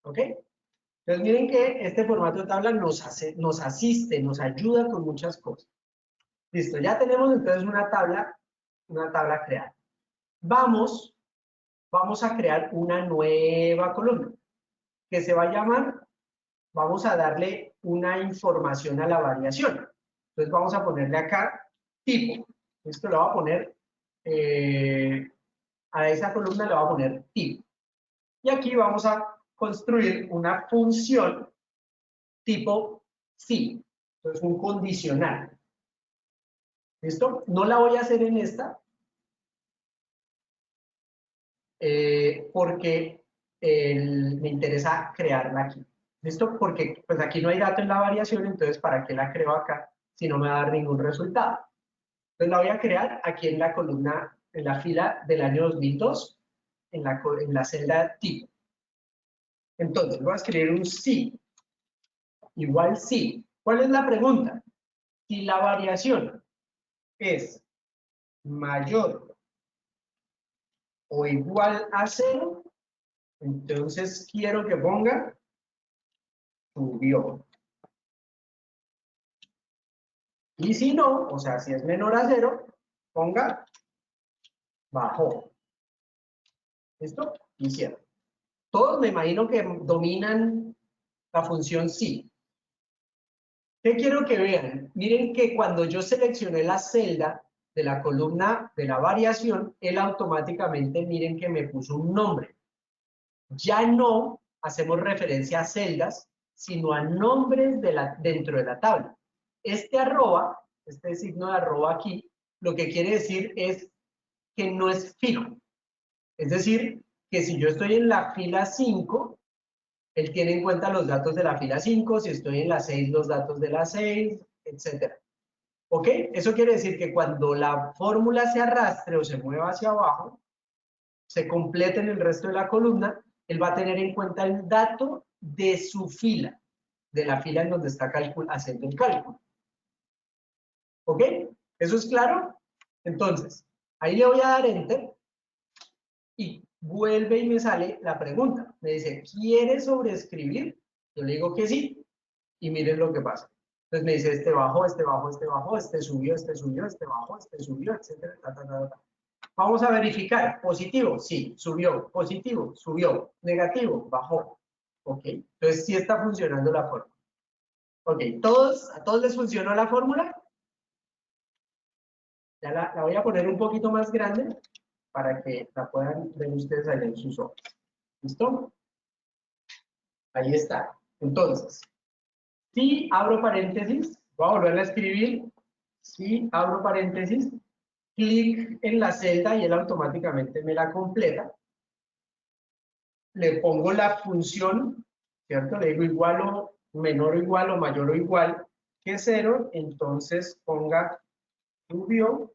¿Ok? Entonces miren que este formato de tabla nos asiste, nos ayuda con muchas cosas. Listo, ya tenemos entonces una tabla creada. Vamos a crear una nueva columna que se va a llamar, vamos a darle una información a la variación. Entonces vamos a ponerle acá tipo. Esto lo voy a poner, a esa columna le voy a poner tipo. Y aquí vamos a construir una función tipo sí. Entonces un condicional. ¿Listo? No la voy a hacer en esta, porque me interesa crearla aquí. ¿Listo? Porque pues aquí no hay dato en la variación, entonces ¿para qué la creo acá si no me va a dar ningún resultado? Entonces la voy a crear aquí en la columna, en la fila del año 2002, en la celda tipo. Entonces voy a escribir un sí, igual sí. ¿Cuál es la pregunta? Si la variación es mayor o igual a 0, entonces quiero que ponga subió. Y si no, o sea, si es menor a 0, ponga bajó. ¿Listo? Y cierro. Todos me imagino que dominan la función sí. ¿Qué quiero que vean? Miren que cuando yo seleccioné la celda de la columna de la variación, él automáticamente, miren que me puso un nombre. Ya no hacemos referencia a celdas, sino a nombres dentro de la tabla. Este arroba, este signo de arroba aquí, lo que quiere decir es que no es fijo. Es decir, que si yo estoy en la fila 5, él tiene en cuenta los datos de la fila 5, si estoy en la 6, los datos de la 6, etc. ¿Ok? Eso quiere decir que cuando la fórmula se arrastre o se mueva hacia abajo, se complete en el resto de la columna, él va a tener en cuenta el dato de su fila, de la fila en donde está haciendo el cálculo. ¿Ok? ¿Eso es claro? Entonces, ahí le voy a dar Enter y vuelve y me sale la pregunta. Me dice, ¿quiere sobreescribir? Yo le digo que sí y miren lo que pasa. Entonces me dice, este bajó, este bajó, este bajó, este subió, este subió, este bajó, este subió, etcétera. Vamos a verificar. Positivo, sí, subió. Positivo, subió. Negativo, bajó. ¿Ok? Entonces sí está funcionando la fórmula. ¿Ok? ¿A todos les funcionó la fórmula? Ya la voy a poner un poquito más grande para que la puedan ver ustedes allá en sus ojos. ¿Listo? Ahí está. Entonces, si abro paréntesis, voy a volver a escribir. Si abro paréntesis, clic en la celda y él automáticamente me la completa. Le pongo la función, ¿cierto? Le digo igual o menor o igual o mayor o igual que 0, entonces ponga subió.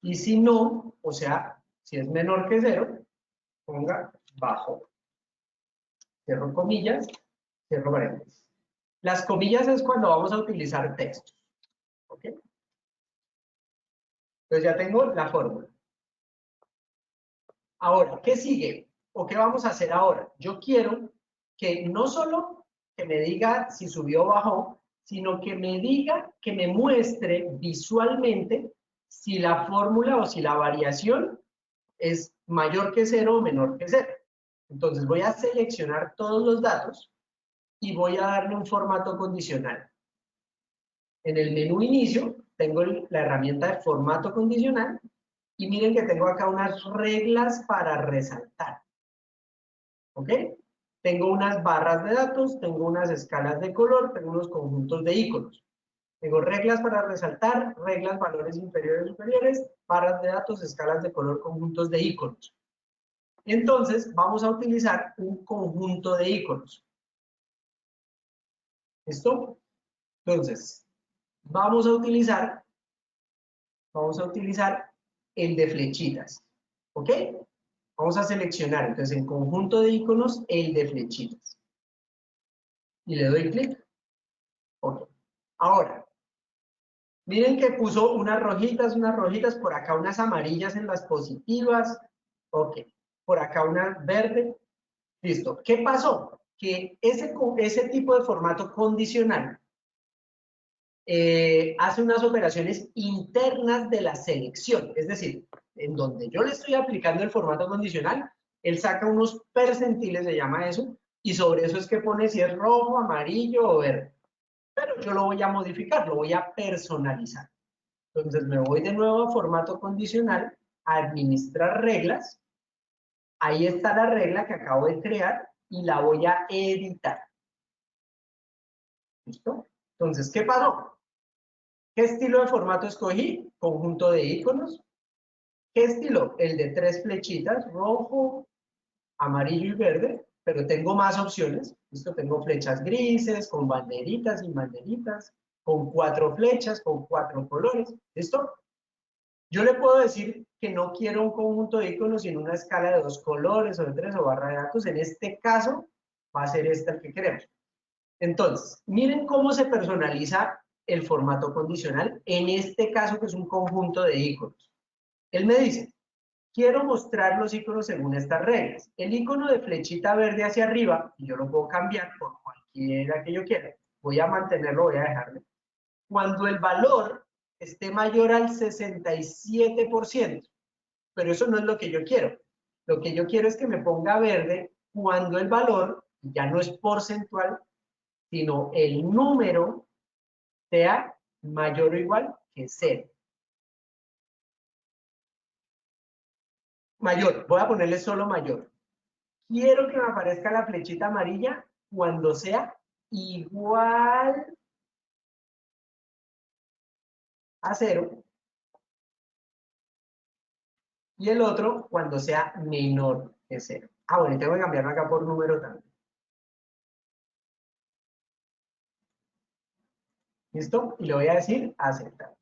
Y si no, o sea, si es menor que 0, ponga bajó. Cierro comillas, cierro paréntesis. Las comillas es cuando vamos a utilizar textos. ¿Ok? Entonces ya tengo la fórmula. Ahora, ¿qué sigue? ¿O qué vamos a hacer ahora? Yo quiero que no solo que me diga si subió o bajó, sino que me diga, que me muestre visualmente si la fórmula o si la variación es mayor que 0 o menor que 0. Entonces voy a seleccionar todos los datos y voy a darle un formato condicional. En el menú inicio tengo la herramienta de formato condicional y miren que tengo acá unas reglas para resaltar. ¿Ok? Tengo unas barras de datos, tengo unas escalas de color, tengo unos conjuntos de iconos. Tengo reglas para resaltar, reglas, valores inferiores, superiores, barras de datos, escalas de color, conjuntos de iconos. Entonces, vamos a utilizar un conjunto de iconos. ¿Listo? Entonces, vamos a utilizar el de flechitas. ¿Ok? Vamos a seleccionar, entonces, en conjunto de iconos, el de flechitas. Y le doy clic. Ok. Ahora, miren que puso unas rojitas, por acá unas amarillas en las positivas. Ok. Por acá una verde. Listo. ¿Qué pasó? Que ese tipo de formato condicional hace unas operaciones internas de la selección. Es decir, en donde yo le estoy aplicando el formato condicional, él saca unos percentiles, se llama eso, y sobre eso es que pone si es rojo, amarillo o verde. Pero yo lo voy a modificar, lo voy a personalizar. Entonces me voy de nuevo a formato condicional, a administrar reglas. Ahí está la regla que acabo de crear y la voy a editar. ¿Listo? Entonces, ¿qué pasó? ¿Qué estilo de formato escogí? Conjunto de iconos. ¿Qué estilo? El de 3 flechitas, rojo, amarillo y verde, pero tengo más opciones. ¿Listo? Tengo flechas grises, con banderitas, sin banderitas, con 4 flechas, con 4 colores. ¿Listo? Yo le puedo decir que no quiero un conjunto de iconos, sino una escala de 2 colores o de 3 o barra de datos. En este caso, va a ser esta el que queremos. Entonces, miren cómo se personaliza el formato condicional, en este caso que es un conjunto de iconos. Él me dice, quiero mostrar los iconos según estas reglas. El icono de flechita verde hacia arriba, y yo lo puedo cambiar por cualquiera que yo quiera, voy a mantenerlo, voy a dejarlo. Cuando el valor esté mayor al 67%, pero eso no es lo que yo quiero. Lo que yo quiero es que me ponga verde cuando el valor, ya no es porcentual, sino el número sea mayor o igual que 0. Mayor, voy a ponerle solo mayor. Quiero que me aparezca la flechita amarilla cuando sea igual a 0. Y el otro cuando sea menor que 0. Ah, bueno, y tengo que cambiarlo acá por número también. ¿Listo? Y le voy a decir aceptar.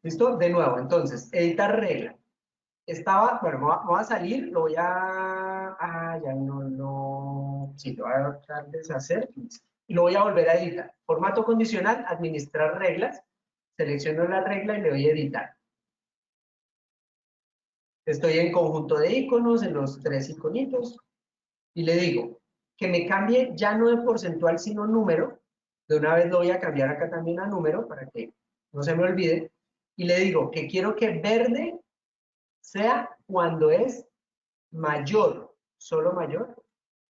¿Listo? De nuevo, entonces, editar regla. Bueno, me voy a salir, lo voy a... ya no... Sí, lo voy a tratar de deshacer. Y lo voy a volver a editar. Formato condicional, administrar reglas. Selecciono la regla y le doy a editar. Estoy en conjunto de iconos, en los 3 iconitos. Y le digo que me cambie ya no de porcentual, sino número. De una vez lo voy a cambiar acá también a número para que no se me olvide. Y le digo que quiero que verde sea cuando es mayor, solo mayor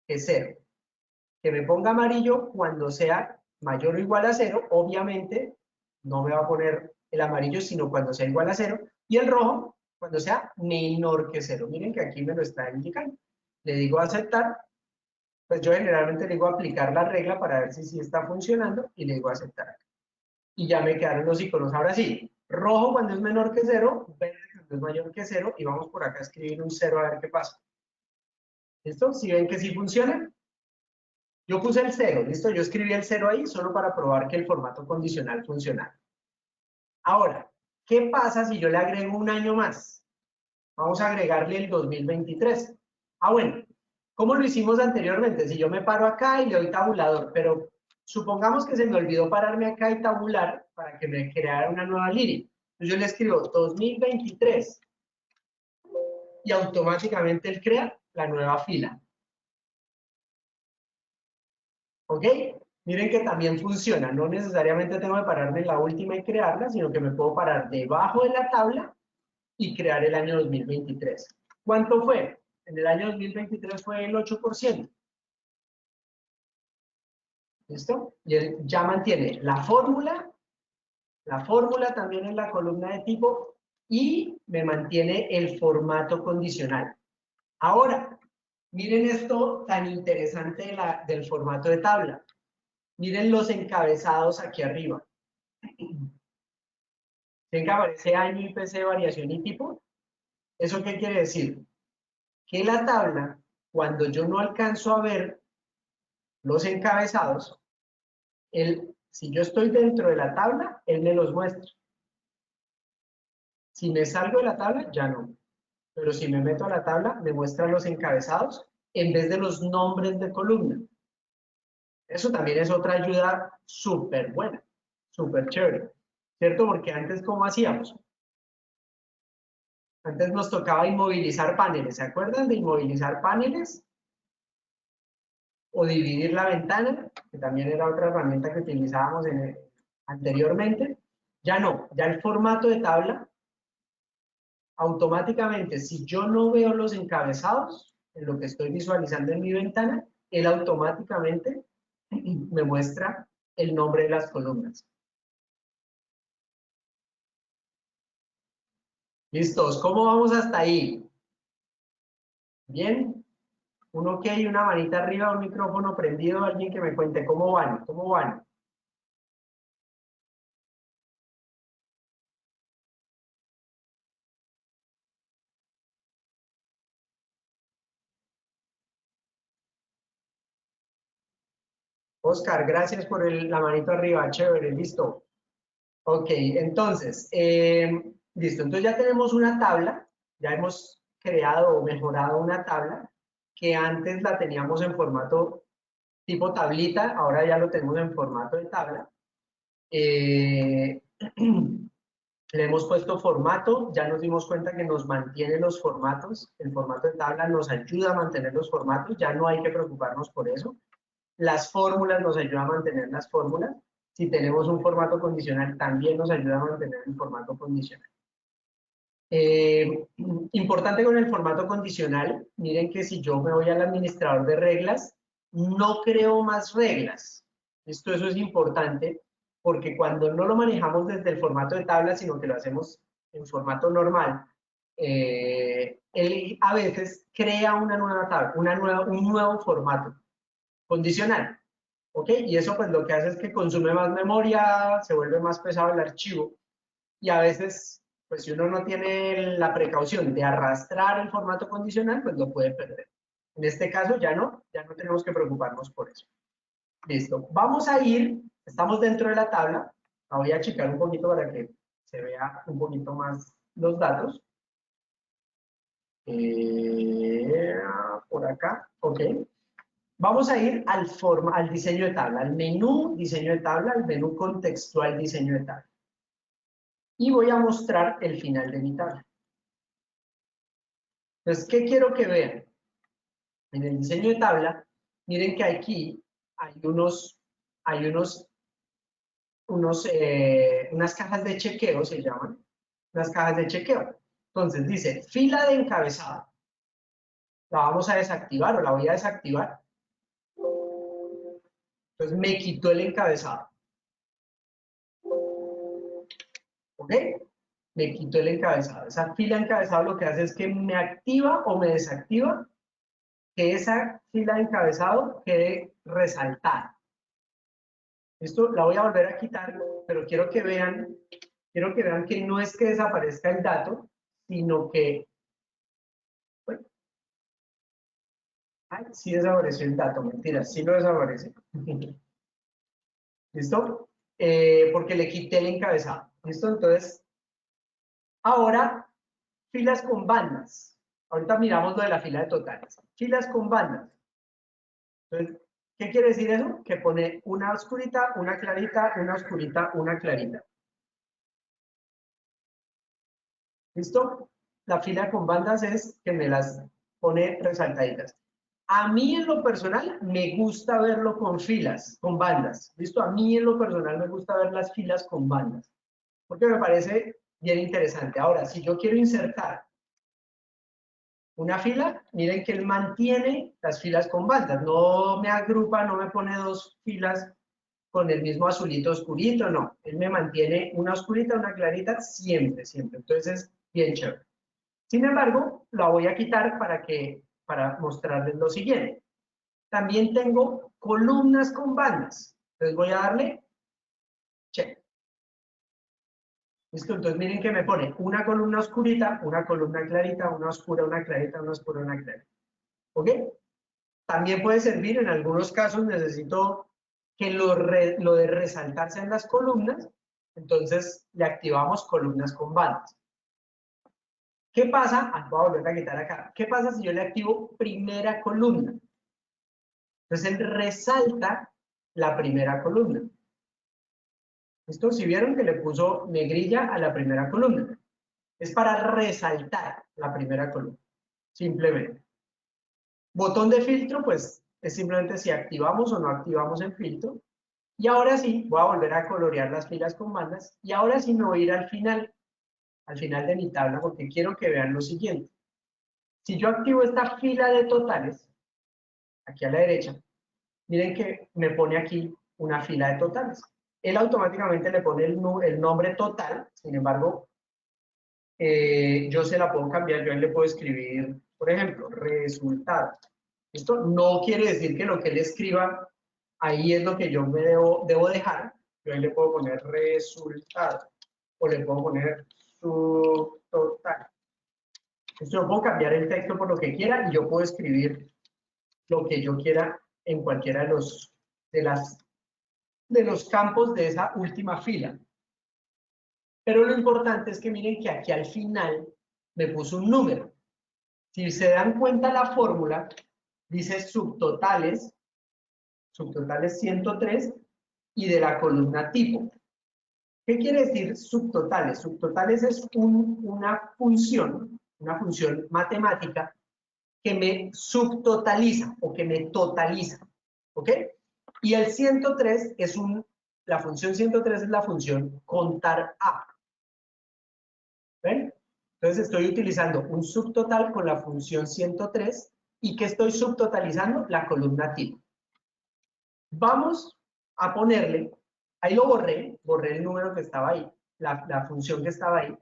que 0. Que me ponga amarillo cuando sea mayor o igual a 0. Obviamente no me va a poner el amarillo, sino cuando sea igual a 0. Y el rojo cuando sea menor que 0. Miren que aquí me lo está indicando. Le digo aceptar. Pues yo generalmente le digo aplicar la regla para ver si sí está funcionando y le digo aceptar. Y ya me quedaron los iconos. Ahora sí, rojo cuando es menor que 0, verde cuando es mayor que 0 y vamos por acá a escribir un 0 a ver qué pasa. ¿Listo? ¿Sí ven que sí funciona? Yo puse el 0, ¿listo? Yo escribí el 0 ahí solo para probar que el formato condicional funciona. Ahora, ¿qué pasa si yo le agrego un año más? Vamos a agregarle el 2023. Ah, bueno, ¿cómo lo hicimos anteriormente? Si yo me paro acá y le doy tabulador, pero supongamos que se me olvidó pararme acá y tabular para que me creara una nueva línea. Entonces yo le escribo 2023 y automáticamente él crea la nueva fila. ¿Ok? Miren que también funciona. No necesariamente tengo que pararme en la última y crearla, sino que me puedo parar debajo de la tabla y crear el año 2023. ¿Cuánto fue? En el año 2023 fue el 8%. ¿Listo? Y él ya mantiene la fórmula también en la columna de tipo y me mantiene el formato condicional. Ahora, miren esto tan interesante del formato de tabla. Miren los encabezados aquí arriba. ¿Ven que aparece año, IPC, variación y tipo? ¿Eso qué quiere decir? Que la tabla, cuando yo no alcanzo a ver los encabezados, si yo estoy dentro de la tabla, él me los muestra. Si me salgo de la tabla, ya no. Pero si me meto a la tabla, me muestra los encabezados en vez de los nombres de columna. Eso también es otra ayuda súper buena, súper chévere, ¿cierto? Porque antes, ¿cómo hacíamos? Antes nos tocaba inmovilizar paneles. ¿Se acuerdan de inmovilizar paneles? O dividir la ventana, que también era otra herramienta que utilizábamos anteriormente. Ya no, ya el formato de tabla, automáticamente, si yo no veo los encabezados en lo que estoy visualizando en mi ventana, él automáticamente me muestra el nombre de las columnas. ¿Listos? ¿Cómo vamos hasta ahí? ¿Bien? Un ok, una manita arriba, un micrófono prendido, alguien que me cuente cómo van, cómo van. Oscar, gracias por la manito arriba, chévere, listo. Ok, entonces, listo, entonces ya tenemos una tabla, ya hemos creado o mejorado una tabla que antes la teníamos en formato tipo tablita, ahora ya lo tenemos en formato de tabla. Le hemos puesto formato, ya nos dimos cuenta que nos mantiene los formatos, el formato de tabla nos ayuda a mantener los formatos, ya no hay que preocuparnos por eso. Las fórmulas nos ayudan a mantener las fórmulas. Si tenemos un formato condicional, también nos ayuda a mantener el formato condicional. Importante con el formato condicional, miren que si yo me voy al administrador de reglas, no creo más reglas. Eso es importante porque cuando no lo manejamos desde el formato de tabla, sino que lo hacemos en formato normal, él a veces crea una nueva tabla, un nuevo formato condicional. ¿Ok? Y eso pues lo que hace es que consume más memoria, se vuelve más pesado el archivo y a veces, pues si uno no tiene la precaución de arrastrar el formato condicional, pues lo puede perder. En este caso ya no tenemos que preocuparnos por eso. Listo. Vamos a ir, estamos dentro de la tabla, la voy a achicar un poquito para que se vea un poquito más los datos. Por acá, ok. Vamos a ir al diseño de tabla, al menú diseño de tabla, al menú contextual diseño de tabla. Y voy a mostrar el final de mi tabla. Entonces, ¿qué quiero que vean? En el diseño de tabla, miren que aquí hay unas cajas de chequeo, se llaman, unas cajas de chequeo. Entonces dice, fila de encabezado. La vamos a desactivar o la voy a desactivar. Entonces me quitó el encabezado. ¿Ok? Me quito el encabezado. Esa fila de encabezado lo que hace es que me activa o me desactiva que esa fila de encabezado quede resaltada. Esto la voy a volver a quitar, pero quiero que vean que no es que desaparezca el dato, sino que, bueno, sí desapareció el dato, mentira, sí lo desaparece. ¿Listo? Porque le quité el encabezado. ¿Listo? Entonces, ahora, filas con bandas. Ahorita miramos lo de la fila de totales. Filas con bandas. Entonces, ¿qué quiere decir eso? Que pone una oscurita, una clarita, una oscurita, una clarita. ¿Listo? La fila con bandas es que me las pone resaltaditas. A mí en lo personal me gusta verlo con filas, con bandas. ¿Listo? A mí en lo personal me gusta ver las filas con bandas. Porque me parece bien interesante. Ahora, si yo quiero insertar una fila, miren que él mantiene las filas con bandas, no me agrupa, no me pone dos filas con el mismo azulito oscurito, no, él me mantiene una oscurita, una clarita, siempre, siempre, entonces es bien chévere. Sin embargo, la voy a quitar para mostrarles lo siguiente. También tengo columnas con bandas, entonces voy a darle check. ¿Listo? Entonces miren que me pone una columna oscurita, una columna clarita, una oscura, una clarita, una oscura, una clarita. ¿Ok? También puede servir, en algunos casos necesito que lo de resaltarse en las columnas, entonces le activamos columnas con bandas. ¿Qué pasa? Voy a volver a quitar acá. ¿Qué pasa si yo le activo primera columna? Entonces él resalta la primera columna. ¿Listo? Si vieron que le puso negrilla a la primera columna. Es para resaltar la primera columna, simplemente. Botón de filtro, pues es simplemente si activamos o no activamos el filtro. Y ahora sí, voy a volver a colorear las filas con bandas. Y ahora sí me voy a ir al final de mi tabla, porque quiero que vean lo siguiente. Si yo activo esta fila de totales, aquí a la derecha, miren que me pone aquí una fila de totales. Él automáticamente le pone el nombre total, sin embargo, yo se la puedo cambiar, yo ahí le puedo escribir, por ejemplo, resultado. Esto no quiere decir que lo que él escriba ahí es lo que yo me debo dejar. Yo ahí le puedo poner resultado o le puedo poner subtotal. Yo puedo cambiar el texto por lo que quiera y yo puedo escribir lo que yo quiera en cualquiera de los campos de esa última fila. Pero lo importante es que miren que aquí al final me puso un número. Si se dan cuenta la fórmula, dice subtotales 103 y de la columna tipo. ¿Qué quiere decir subtotales? Subtotales es una función matemática que me subtotaliza o que me totaliza. ¿Ok? Y el 103 es la función 103 es la función contar a. ¿Ven? Entonces estoy utilizando un subtotal con la función 103 y que estoy subtotalizando la columna tipo. Vamos a ponerle, ahí lo borré el número que estaba ahí, la función que estaba ahí,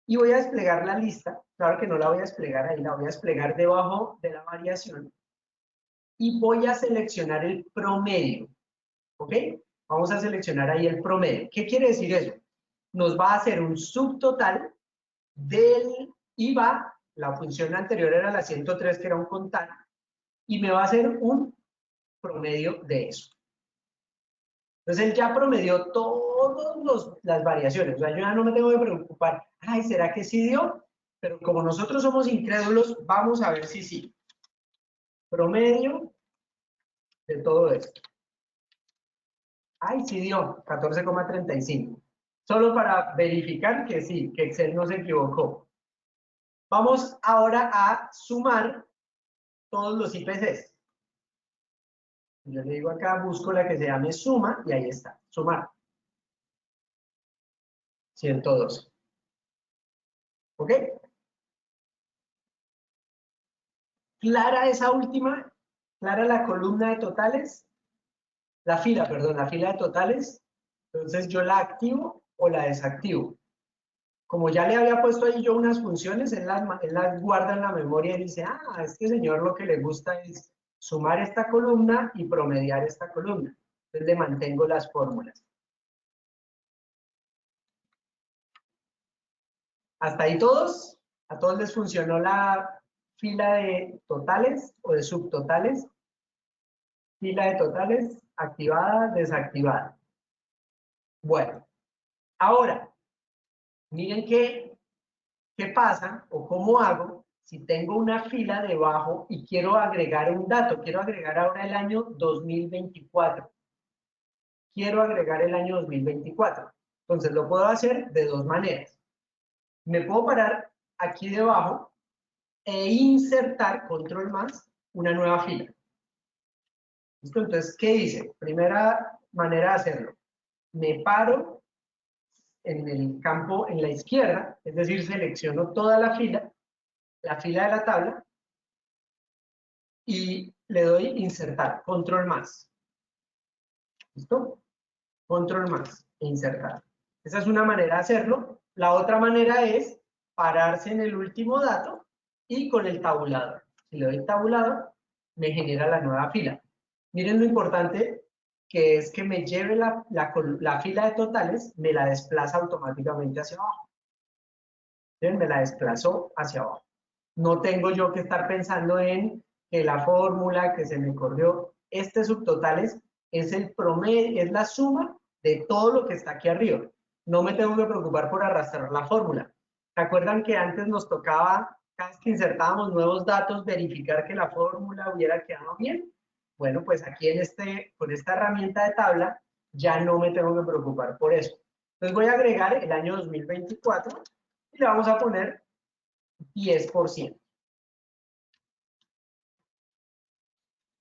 y voy a desplegar la lista. Claro que no la voy a desplegar ahí, la voy a desplegar debajo de la variación y voy a seleccionar el promedio. ¿Ok? Vamos a seleccionar ahí el promedio. ¿Qué quiere decir eso? Nos va a hacer un subtotal del IVA, la función anterior era la 103, que era un contar, y me va a hacer un promedio de eso. Entonces él ya promedió todas las variaciones. O sea, yo ya no me tengo que preocupar. Ay, ¿será que sí dio? Pero como nosotros somos incrédulos, vamos a ver si sí. Promedio de todo esto. Ay, sí dio, 14,35. Solo para verificar que sí, que Excel no se equivocó. Vamos ahora a sumar todos los IPCs. Yo le digo acá, busco la que se llame suma, y ahí está, sumar. 112. ¿Ok? Clara esa última, clara la columna de totales, la fila de totales. Entonces yo la activo o la desactivo. Como ya le había puesto ahí yo unas funciones, él las guarda en la memoria y dice, a este señor lo que le gusta es sumar esta columna y promediar esta columna. Entonces le mantengo las fórmulas. ¿Hasta ahí todos? ¿A todos les funcionó la fila de totales o de subtotales? Fila de totales, activada, desactivada. Bueno, ahora, miren qué pasa o cómo hago si tengo una fila debajo y quiero agregar un dato. Quiero agregar ahora el año 2024. Quiero agregar el año 2024. Entonces lo puedo hacer de dos maneras. Me puedo parar aquí debajo e insertar, control más, una nueva fila. ¿Listo? Entonces, ¿qué hice? Primera manera de hacerlo. Me paro, en el campo en la izquierda, es decir, selecciono toda la fila de la tabla, y le doy insertar, control más. ¿Listo? Control más e insertar. Esa es una manera de hacerlo. La otra manera es pararse en el último dato y con el tabulador. Si le doy tabulador, me genera la nueva fila. Miren lo importante que es que me lleve la fila de totales, me la desplaza automáticamente hacia abajo. ¿Ven? Me la desplazó hacia abajo. No tengo yo que estar pensando en que la fórmula que se me corrió, este subtotales es el promedio, es la suma de todo lo que está aquí arriba. No me tengo que preocupar por arrastrar la fórmula. ¿Se acuerdan que antes nos tocaba, cada vez que insertábamos nuevos datos, verificar que la fórmula hubiera quedado bien? Bueno, pues aquí con esta herramienta de tabla ya no me tengo que preocupar por eso. Entonces voy a agregar el año 2024 y le vamos a poner 10%.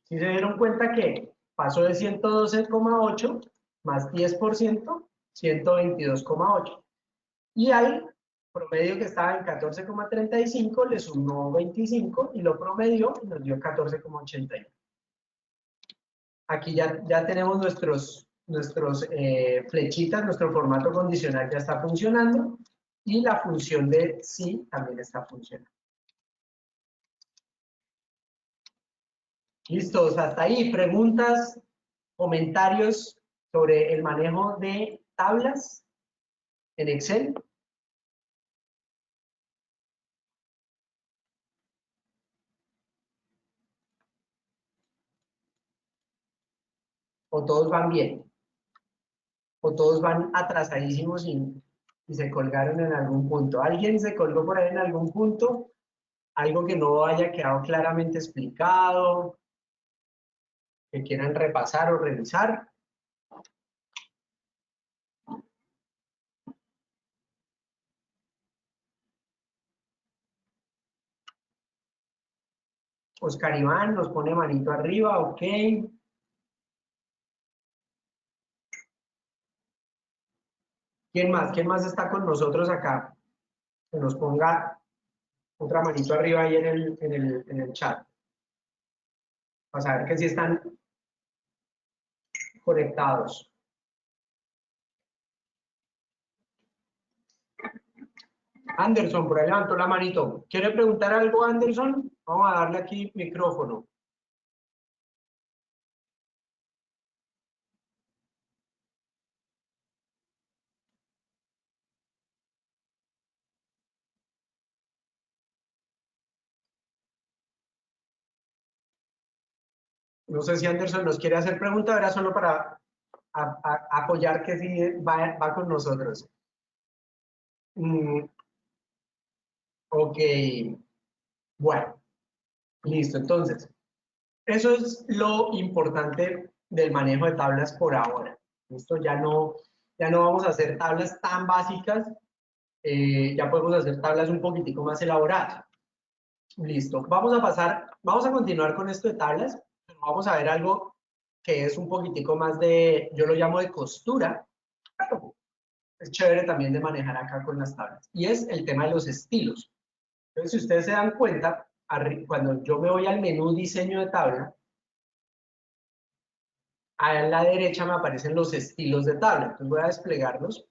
Si se dieron cuenta que pasó de 112,8 más 10%, 122,8. Y al promedio que estaba en 14,35 le sumó 25 y lo promedió y nos dio 14,81. Aquí ya tenemos nuestros flechitas, nuestro formato condicional ya está funcionando y la función de sí también está funcionando. Listos, hasta ahí. ¿Preguntas, comentarios sobre el manejo de tablas en Excel? ¿O todos van bien? ¿O todos van atrasadísimos y se colgaron en algún punto? ¿Alguien se colgó por ahí en algún punto? ¿Algo que no haya quedado claramente explicado? ¿Que quieran repasar o revisar? Oscar Iván nos pone manito arriba, ok. ¿Quién más? ¿Quién más está con nosotros acá? Que nos ponga otra manito arriba ahí en el chat. Para saber que sí están conectados. Anderson, por ahí levantó la manito. ¿Quiere preguntar algo, Anderson? Vamos a darle aquí micrófono. No sé si Anderson nos quiere hacer pregunta, era solo para apoyar que sí va con nosotros. Ok, bueno, listo. Entonces, eso es lo importante del manejo de tablas por ahora. Listo, ya no vamos a hacer tablas tan básicas, ya podemos hacer tablas un poquitico más elaboradas. Listo, vamos a continuar con esto de tablas, pero vamos a ver algo que es un poquitico más yo lo llamo de costura, pero es chévere también de manejar acá con las tablas, y es el tema de los estilos. Entonces, si ustedes se dan cuenta, cuando yo me voy al menú diseño de tabla, a la derecha me aparecen los estilos de tabla. Entonces voy a desplegarlos.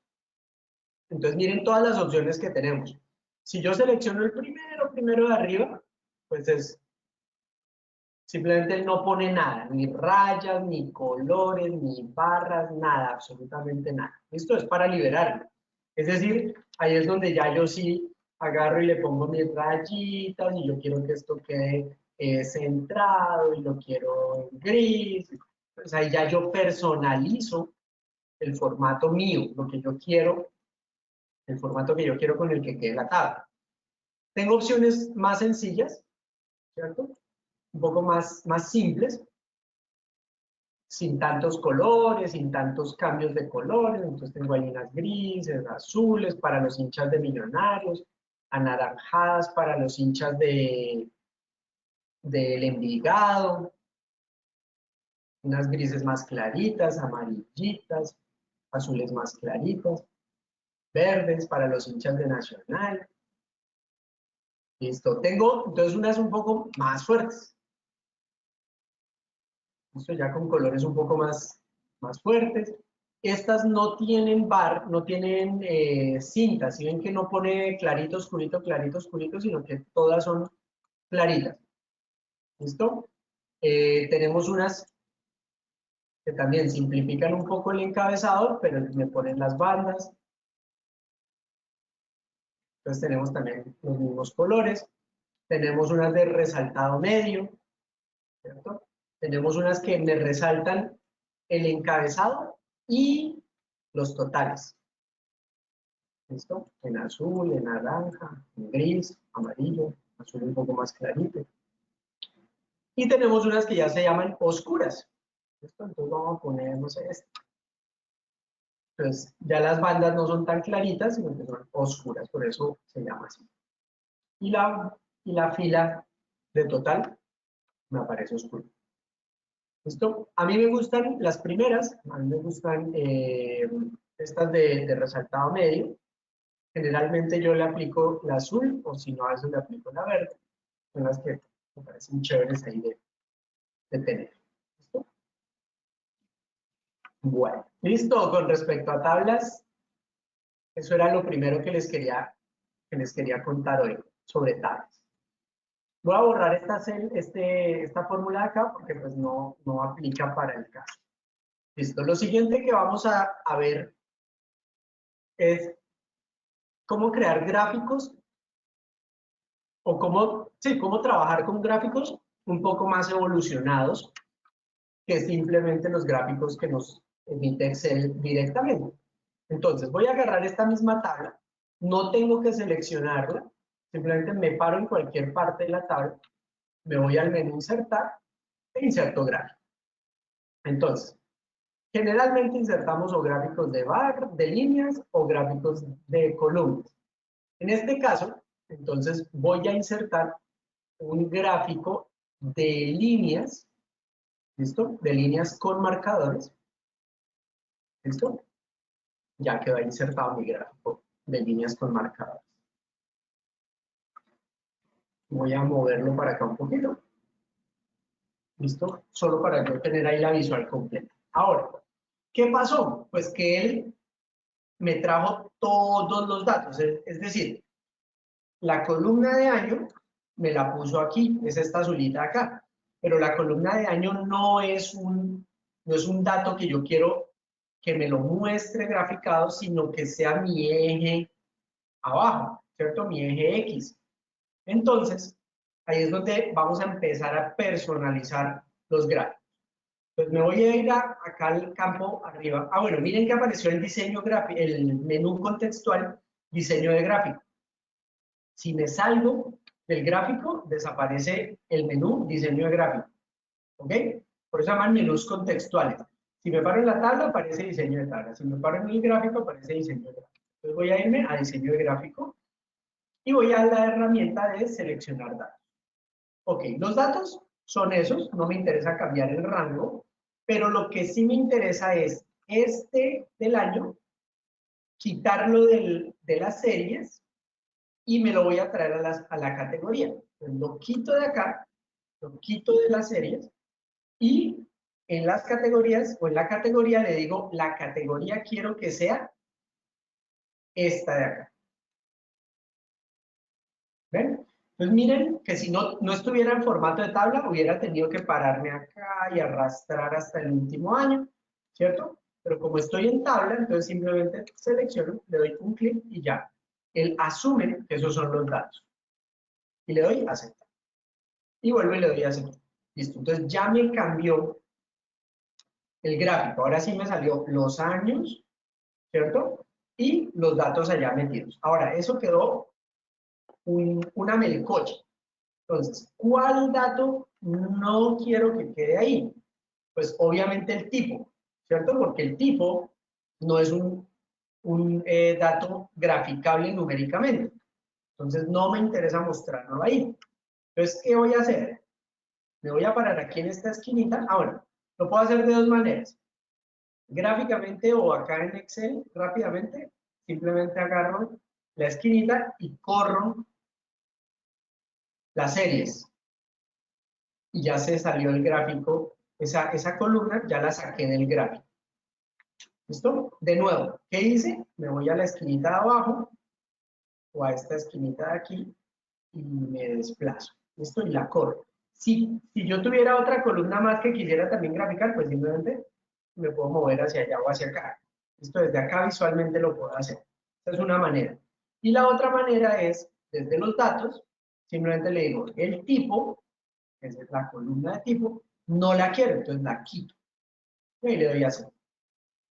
Entonces miren todas las opciones que tenemos. Si yo selecciono el primero de arriba, pues simplemente él no pone nada, ni rayas, ni colores, ni barras, nada, absolutamente nada. Esto es para liberarlo. Es decir, ahí es donde ya yo sí agarro y le pongo mis rayitas y yo quiero que esto quede centrado y lo quiero en gris. Pues ahí ya yo personalizo el formato mío, lo que yo quiero, el formato que yo quiero con el que quede la tabla. Tengo opciones más sencillas, ¿cierto? Un poco más simples, sin tantos colores, sin tantos cambios de colores. Entonces tengo ahí unas grises, azules para los hinchas de Millonarios, anaranjadas para los hinchas del Envigado, unas grises más claritas, amarillitas, azules más claritas. verdes para los hinchas de Nacional. Listo. Tengo entonces unas un poco más fuertes. Listo, ya con colores un poco más fuertes. Estas no tienen bar, no tienen cinta. Si ven que no pone clarito, oscurito, sino que todas son claritas. ¿Listo? Tenemos unas que también simplifican un poco el encabezado, pero me ponen las bandas. Entonces tenemos también los mismos colores. Tenemos unas de resaltado medio, ¿cierto? Tenemos unas que me resaltan el encabezado y los totales. ¿Listo? En azul, en naranja, en gris, amarillo, azul un poco más clarito. Y tenemos unas que ya se llaman oscuras. ¿Listo? Entonces vamos a poner, no sé, esta. Entonces ya las bandas no son tan claritas, sino que son oscuras, por eso se llama así. Y la fila de total me aparece oscura. ¿Listo? A mí me gustan las primeras, a mí me gustan estas de resaltado medio. Generalmente yo le aplico la azul, o si no, a veces le aplico la verde. Son las que me parecen chéveres ahí de tener. ¿Listo? Bueno, listo. Con respecto a tablas, eso era lo primero que les quería contar hoy sobre tablas. Voy a borrar esta fórmula de acá porque pues no aplica para el caso. Listo. Lo siguiente que vamos a ver es cómo crear gráficos o cómo trabajar con gráficos un poco más evolucionados que simplemente los gráficos que nos emite Excel directamente. Entonces, voy a agarrar esta misma tabla, no tengo que seleccionarla, simplemente me paro en cualquier parte de la tabla, me voy al menú Insertar e inserto gráfico. Entonces, generalmente insertamos o gráficos de barras, de líneas o gráficos de columnas. En este caso, entonces voy a insertar un gráfico de líneas, ¿listo? De líneas con marcadores, ¿listo? Ya quedó insertado mi gráfico de líneas con marcadores. Voy a moverlo para acá un poquito. ¿Listo? Solo para yo tener ahí la visual completa. Ahora, ¿qué pasó? Pues que él me trajo todos los datos, es decir, la columna de año me la puso aquí, es esta azulita acá, pero la columna de año no es un dato que yo quiero que me lo muestre graficado, sino que sea mi eje abajo, ¿cierto? Mi eje X. Entonces, ahí es donde vamos a empezar a personalizar los gráficos. Entonces me voy a ir acá al campo arriba. Ah, bueno, miren que apareció el diseño gráfico, el menú contextual, diseño de gráfico. Si me salgo del gráfico, desaparece el menú diseño de gráfico. ¿Ok? Por eso se llaman menús contextuales. Si me paro en la tabla, aparece diseño de tabla. Si me paro en el gráfico, aparece diseño de gráfico. Entonces voy a irme a diseño de gráfico y voy a la herramienta de seleccionar datos. Ok, los datos son esos, no me interesa cambiar el rango, pero lo que sí me interesa es este del año, quitarlo de las series y me lo voy a traer a la categoría. Entonces, lo quito de acá, lo quito de las series y en las categorías o en la categoría le digo, la categoría quiero que sea esta de acá. ¿Ven? Entonces miren que si no estuviera en formato de tabla, hubiera tenido que pararme acá y arrastrar hasta el último año, ¿cierto? Pero como estoy en tabla, entonces simplemente selecciono, le doy un clic y ya. Él asume que esos son los datos. Y le doy a aceptar. Y vuelvo y le doy a aceptar. Listo, entonces ya me cambió el gráfico. Ahora sí me salió los años, ¿cierto? Y los datos allá metidos. Ahora, eso quedó una melcocha. Entonces, ¿cuál dato no quiero que quede ahí? Pues obviamente el tipo, ¿cierto? Porque el tipo no es un dato graficable numéricamente. Entonces, no me interesa mostrarlo ahí. Entonces, ¿qué voy a hacer? Me voy a parar aquí en esta esquinita. Ahora, lo puedo hacer de dos maneras. Gráficamente o acá en Excel, rápidamente, simplemente agarro la esquinita y corro las series. Y ya se salió el gráfico, esa columna ya la saqué del gráfico. ¿Listo? De nuevo, ¿qué hice? Me voy a la esquinita de abajo o a esta esquinita de aquí y me desplazo. ¿Listo? Y la corro. Si yo tuviera otra columna más que quisiera también graficar, pues simplemente me puedo mover hacia allá o hacia acá. ¿Listo? Desde acá visualmente lo puedo hacer. Esa es una manera. Y la otra manera es, desde los datos, simplemente le digo, el tipo, esa es la columna de tipo, no la quiero, entonces la quito. Y ahí le doy a hacer.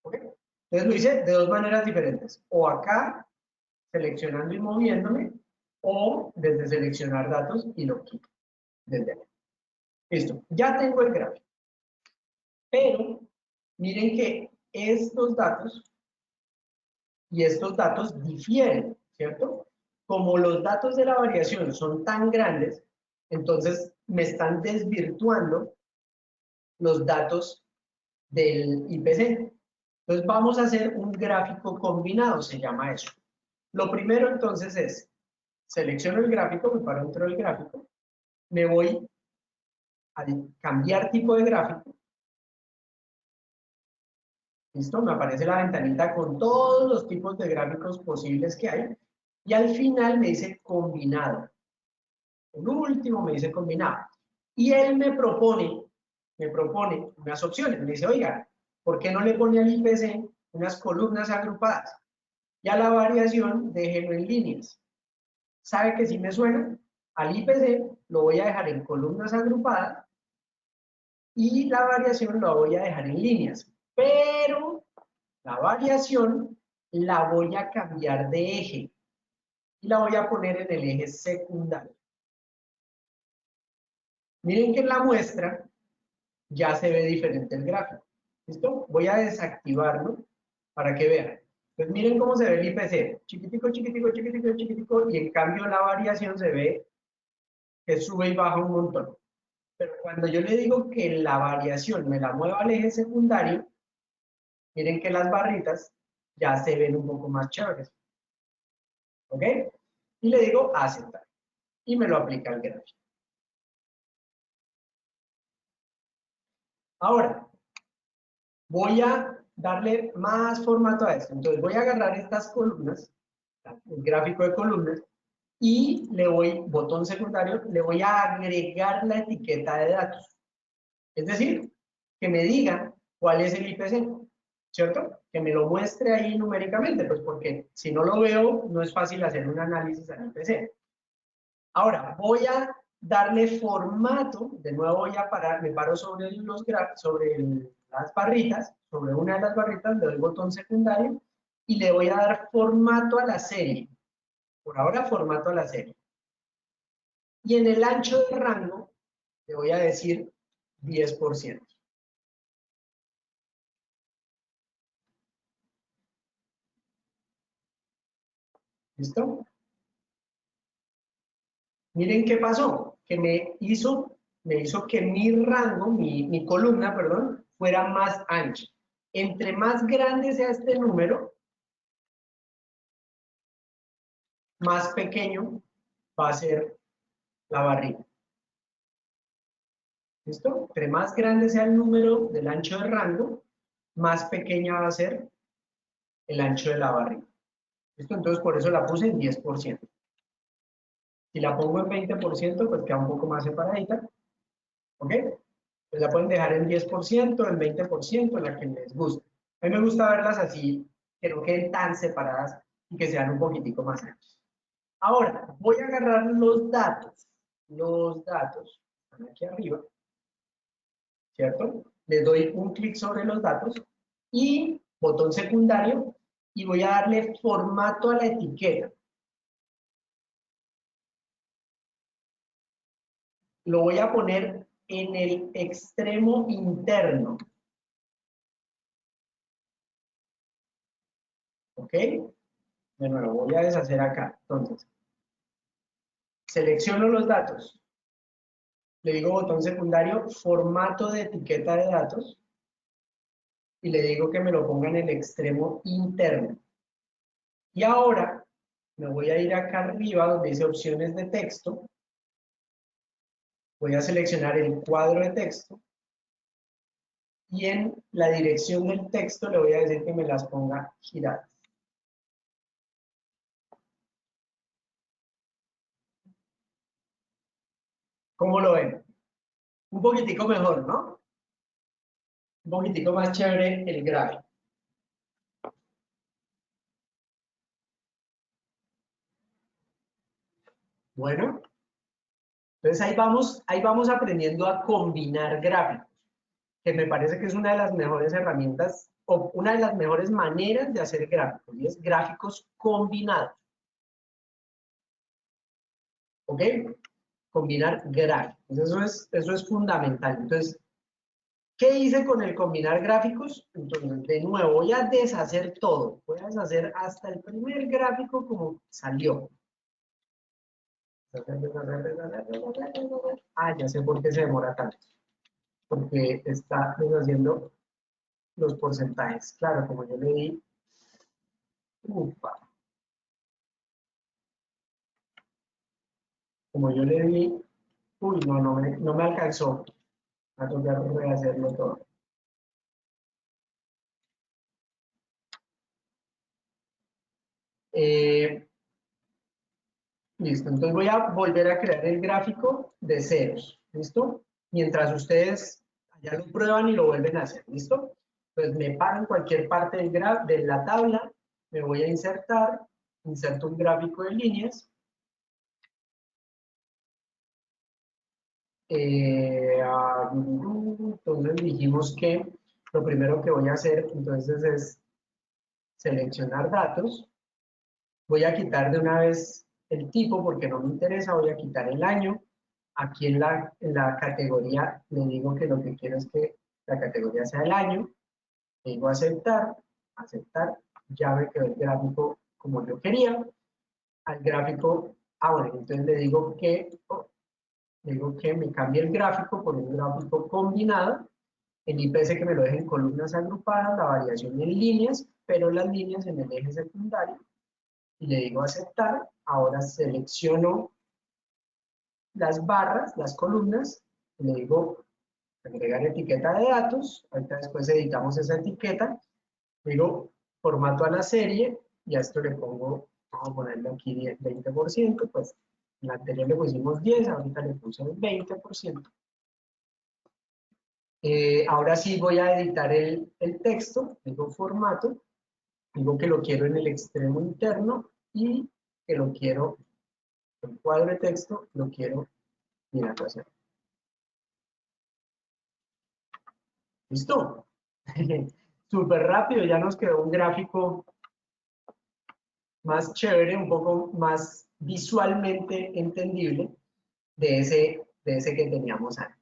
¿Ok? Entonces lo hice de dos maneras diferentes. O acá, seleccionando y moviéndome, o desde seleccionar datos y lo quito. Desde acá. Listo. Ya tengo el gráfico. Pero miren que estos datos y estos datos difieren, ¿cierto? Como los datos de la variación son tan grandes, entonces me están desvirtuando los datos del IPC. Entonces vamos a hacer un gráfico combinado, se llama eso. Lo primero entonces es, selecciono el gráfico, me paro dentro del gráfico, me voy a cambiar tipo de gráfico. ¿Listo? Me aparece la ventanita con todos los tipos de gráficos posibles que hay. Y al final me dice combinado. El último me dice combinado. Y él me propone unas opciones. Me dice, oiga, ¿por qué no le pone al IPC unas columnas agrupadas? Y a la variación, déjelo en líneas. ¿Sabe que sí me suena? Al IPC lo voy a dejar en columnas agrupadas y la variación lo voy a dejar en líneas. Pero la variación la voy a cambiar de eje y la voy a poner en el eje secundario. Miren que en la muestra ya se ve diferente el gráfico. ¿Listo? Voy a desactivarlo para que vean. Pues miren cómo se ve el IPC. Chiquitico, chiquitico, chiquitico, chiquitico. Y en cambio la variación se ve que sube y baja un montón. Pero cuando yo le digo que la variación me la mueva al eje secundario, miren que las barritas ya se ven un poco más chéveres. ¿Ok? Y le digo aceptar. Y me lo aplica el gráfico. Ahora, voy a darle más formato a esto. Entonces voy a agarrar estas columnas, el gráfico de columnas, y le voy, botón secundario, le voy a agregar la etiqueta de datos. Es decir, que me diga cuál es el IPC, ¿cierto? Que me lo muestre ahí numéricamente, pues porque si no lo veo, no es fácil hacer un análisis al IPC. Ahora, voy a darle formato, de nuevo voy a parar, me paro sobre las barritas, sobre una de las barritas, le doy botón secundario y le voy a dar formato a la serie. Por ahora, formato a la serie. Y en el ancho de rango, le voy a decir 10%. ¿Listo? Miren qué pasó, que me hizo que mi rango, mi columna, perdón, fuera más ancha. Entre más grande sea este número, más pequeño va a ser la barrita. ¿Listo? Entre más grande sea el número del ancho de rango, más pequeña va a ser el ancho de la barrita. ¿Listo? Entonces por eso la puse en 10%. Si la pongo en 20%, pues queda un poco más separadita. ¿Ok? Pues la pueden dejar en 10%, en 20%, en la que les guste. A mí me gusta verlas así, que no queden tan separadas y que sean un poquitico más anchas. Ahora, voy a agarrar los datos. Los datos están aquí arriba, ¿cierto? Les doy un clic sobre los datos y botón secundario y voy a darle formato a la etiqueta. Lo voy a poner en el extremo interno. ¿Ok? De nuevo, voy a deshacer acá. Entonces, selecciono los datos. Le digo botón secundario, formato de etiqueta de datos. Y le digo que me lo ponga en el extremo interno. Y ahora me voy a ir acá arriba donde dice opciones de texto. Voy a seleccionar el cuadro de texto. Y en la dirección del texto le voy a decir que me las ponga giradas. ¿Cómo lo ven? Un poquitico mejor, ¿no? Un poquitico más chévere el gráfico. Bueno, entonces ahí vamos aprendiendo a combinar gráficos, que me parece que es una de las mejores herramientas o una de las mejores maneras de hacer gráficos, y es gráficos combinados. ¿Ok? Combinar gráficos, eso es fundamental. Entonces, ¿qué hice con el combinar gráficos? Entonces, de nuevo, voy a deshacer todo. Voy a deshacer hasta el primer gráfico como salió. Ah, ya sé por qué se demora tanto. Porque está deshaciendo los porcentajes. Claro, como yo le di... Upa. Como yo le di... Uy, no me alcanzó. Va a tocar rehacerlo todo. Listo, entonces voy a volver a crear el gráfico de ceros. ¿Listo? Mientras ustedes ya lo prueban y lo vuelven a hacer. ¿Listo? Entonces me paro en cualquier parte de la tabla, me voy a insertar, inserto un gráfico de líneas. Entonces dijimos que lo primero que voy a hacer entonces es seleccionar datos. Voy a quitar de una vez el tipo porque no me interesa, voy a quitar el año. Aquí en la categoría le digo que lo que quiero es que la categoría sea el año. Le digo aceptar, aceptar, ya me quedó el gráfico como yo quería. Al gráfico, bueno, entonces le digo que me cambie el gráfico por un gráfico combinado. El IPS que me lo deje en columnas agrupadas, la variación en líneas, pero las líneas en el eje secundario. Y le digo aceptar. Ahora selecciono las barras, las columnas, y le digo agregar etiqueta de datos. Ahorita después editamos esa etiqueta. Digo formato a la serie y a esto le pongo, vamos a ponerle aquí 20%, pues en la anterior le pusimos 10, ahorita le puse el 20%. Ahora sí voy a editar el texto, digo formato, digo que lo quiero en el extremo interno y que lo quiero, el cuadro de texto, lo quiero mirando hacia arriba. ¿Listo? Súper rápido, ya nos quedó un gráfico más chévere, un poco más visualmente entendible de ese que teníamos antes.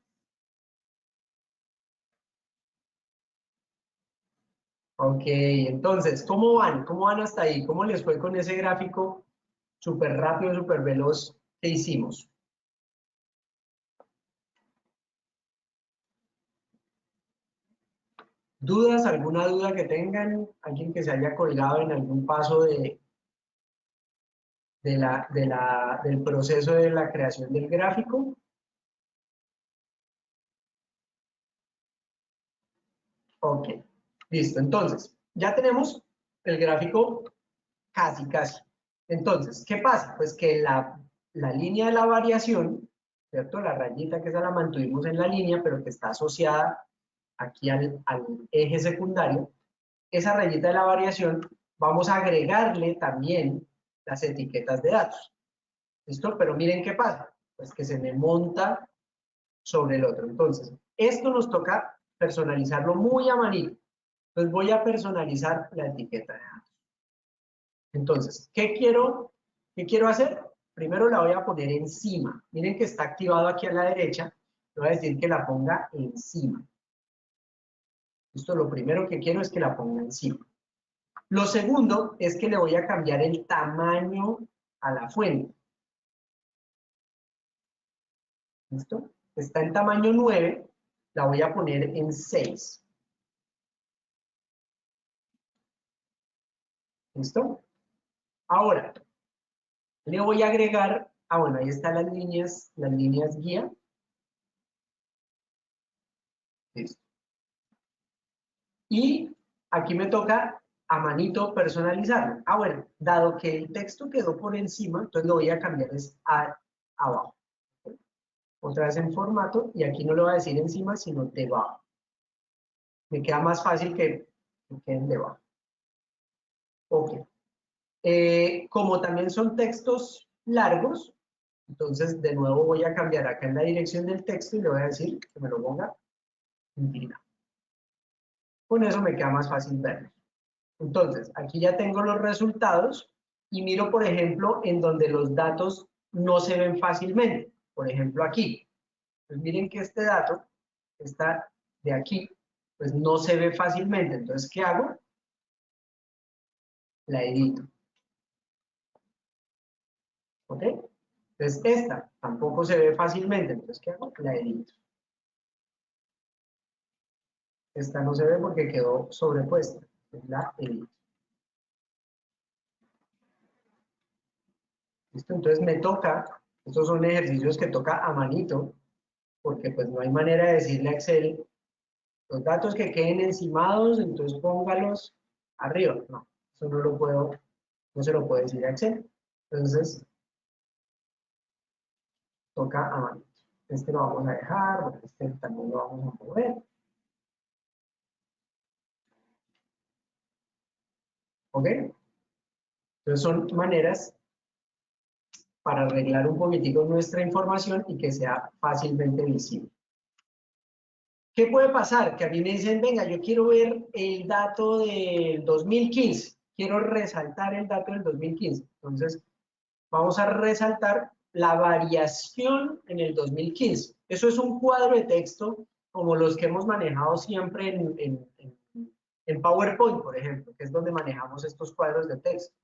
Ok, entonces, ¿cómo van? ¿Cómo van hasta ahí? ¿Cómo les fue con ese gráfico súper rápido, súper veloz que hicimos? ¿Dudas? ¿Alguna duda que tengan? ¿Alguien que se haya colgado en algún paso del proceso de la creación del gráfico? Ok, listo. Entonces, ya tenemos el gráfico casi. Entonces, ¿qué pasa? Pues que la línea de la variación, ¿cierto? La rayita que esa la mantuvimos en la línea, pero que está asociada aquí al eje secundario, esa rayita de la variación, vamos a agregarle también las etiquetas de datos. ¿Listo? Pero miren qué pasa, pues que se me monta sobre el otro. Entonces, esto nos toca personalizarlo muy a manito. Entonces voy a personalizar la etiqueta de datos. Entonces, ¿qué quiero hacer? Primero la voy a poner encima. Miren que está activado aquí a la derecha. Le voy a decir que la ponga encima. Esto lo primero que quiero es que la ponga encima. Lo segundo es que le voy a cambiar el tamaño a la fuente. ¿Listo? Está en tamaño 9, la voy a poner en 6. ¿Listo? Ahora, le voy a agregar, bueno, ahí están las líneas guía. Listo. Y aquí me toca a manito personalizarlo. Bueno, dado que el texto quedó por encima, entonces lo voy a cambiar abajo. Otra vez en formato, y aquí no lo voy a decir encima, sino debajo. Me queda más fácil que queden debajo. Ok. Como también son textos largos, entonces de nuevo voy a cambiar acá en la dirección del texto y le voy a decir que me lo ponga inclinado. Con eso me queda más fácil verlo. Entonces, aquí ya tengo los resultados y miro, por ejemplo, en donde los datos no se ven fácilmente. Por ejemplo, aquí. Pues miren que este dato, está de aquí, pues no se ve fácilmente. Entonces, ¿qué hago? La edito. ¿Ok? Entonces, esta tampoco se ve fácilmente. Entonces, ¿qué hago? La edito. Esta no se ve porque quedó sobrepuesta. Entonces, la edito. ¿Listo? Entonces, me toca, estos son ejercicios que toca a manito, porque pues no hay manera de decirle a Excel, los datos que queden encimados, entonces póngalos arriba. No, eso no lo puedo, no se lo puede decir a Excel. Entonces, toca a manito. Este lo vamos a dejar, bueno, este también lo vamos a mover. ¿Ok? Entonces son maneras para arreglar un poquitico nuestra información y que sea fácilmente visible. ¿Qué puede pasar? Que a mí me dicen, venga, yo quiero ver el dato del 2015. Quiero resaltar el dato del 2015. Entonces, vamos a resaltar la variación en el 2015. Eso es un cuadro de texto como los que hemos manejado siempre en PowerPoint, por ejemplo, que es donde manejamos estos cuadros de texto.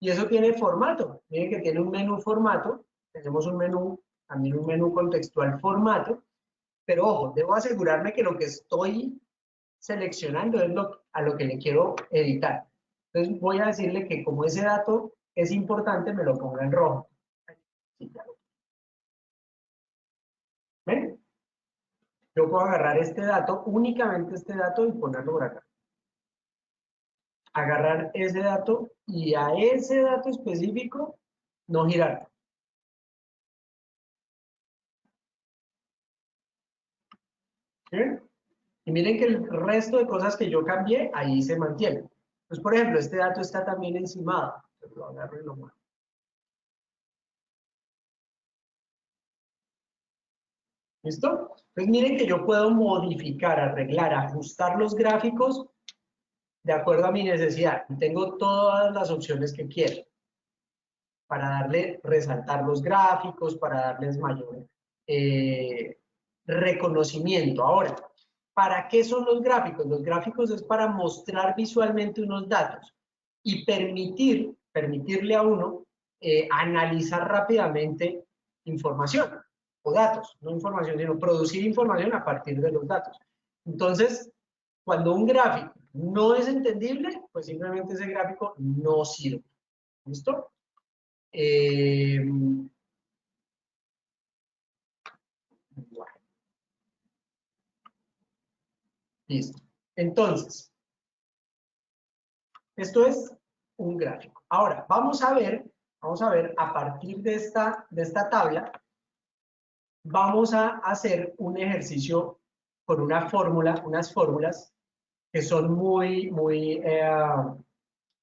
Y eso tiene formato. Miren que tiene un menú formato. Tenemos un menú, también un menú contextual formato. Pero ojo, debo asegurarme que lo que estoy seleccionando es a lo que le quiero editar. Entonces voy a decirle que como ese dato es importante, me lo ponga en rojo. Sí, claro. ¿Ven? Yo puedo agarrar este dato, únicamente este dato, y ponerlo por acá. Agarrar ese dato y a ese dato específico no girar. ¿Sí? Y miren que el resto de cosas que yo cambié, ahí se mantiene. Pues, por ejemplo, este dato está también encimado. Entonces lo agarro y lo muevo. ¿Listo? Pues miren que yo puedo modificar, arreglar, ajustar los gráficos de acuerdo a mi necesidad. Y tengo todas las opciones que quiero para darle, resaltar los gráficos, para darles mayor reconocimiento. Ahora, ¿para qué son los gráficos? Los gráficos es para mostrar visualmente unos datos y permitirle a uno analizar rápidamente información o datos, no información, sino producir información a partir de los datos. Entonces, cuando un gráfico no es entendible, pues simplemente ese gráfico no sirve. ¿Listo? Bueno. Listo. Entonces, esto es un gráfico. Ahora, vamos a ver a partir de esta tabla, vamos a hacer un ejercicio con unas fórmulas que son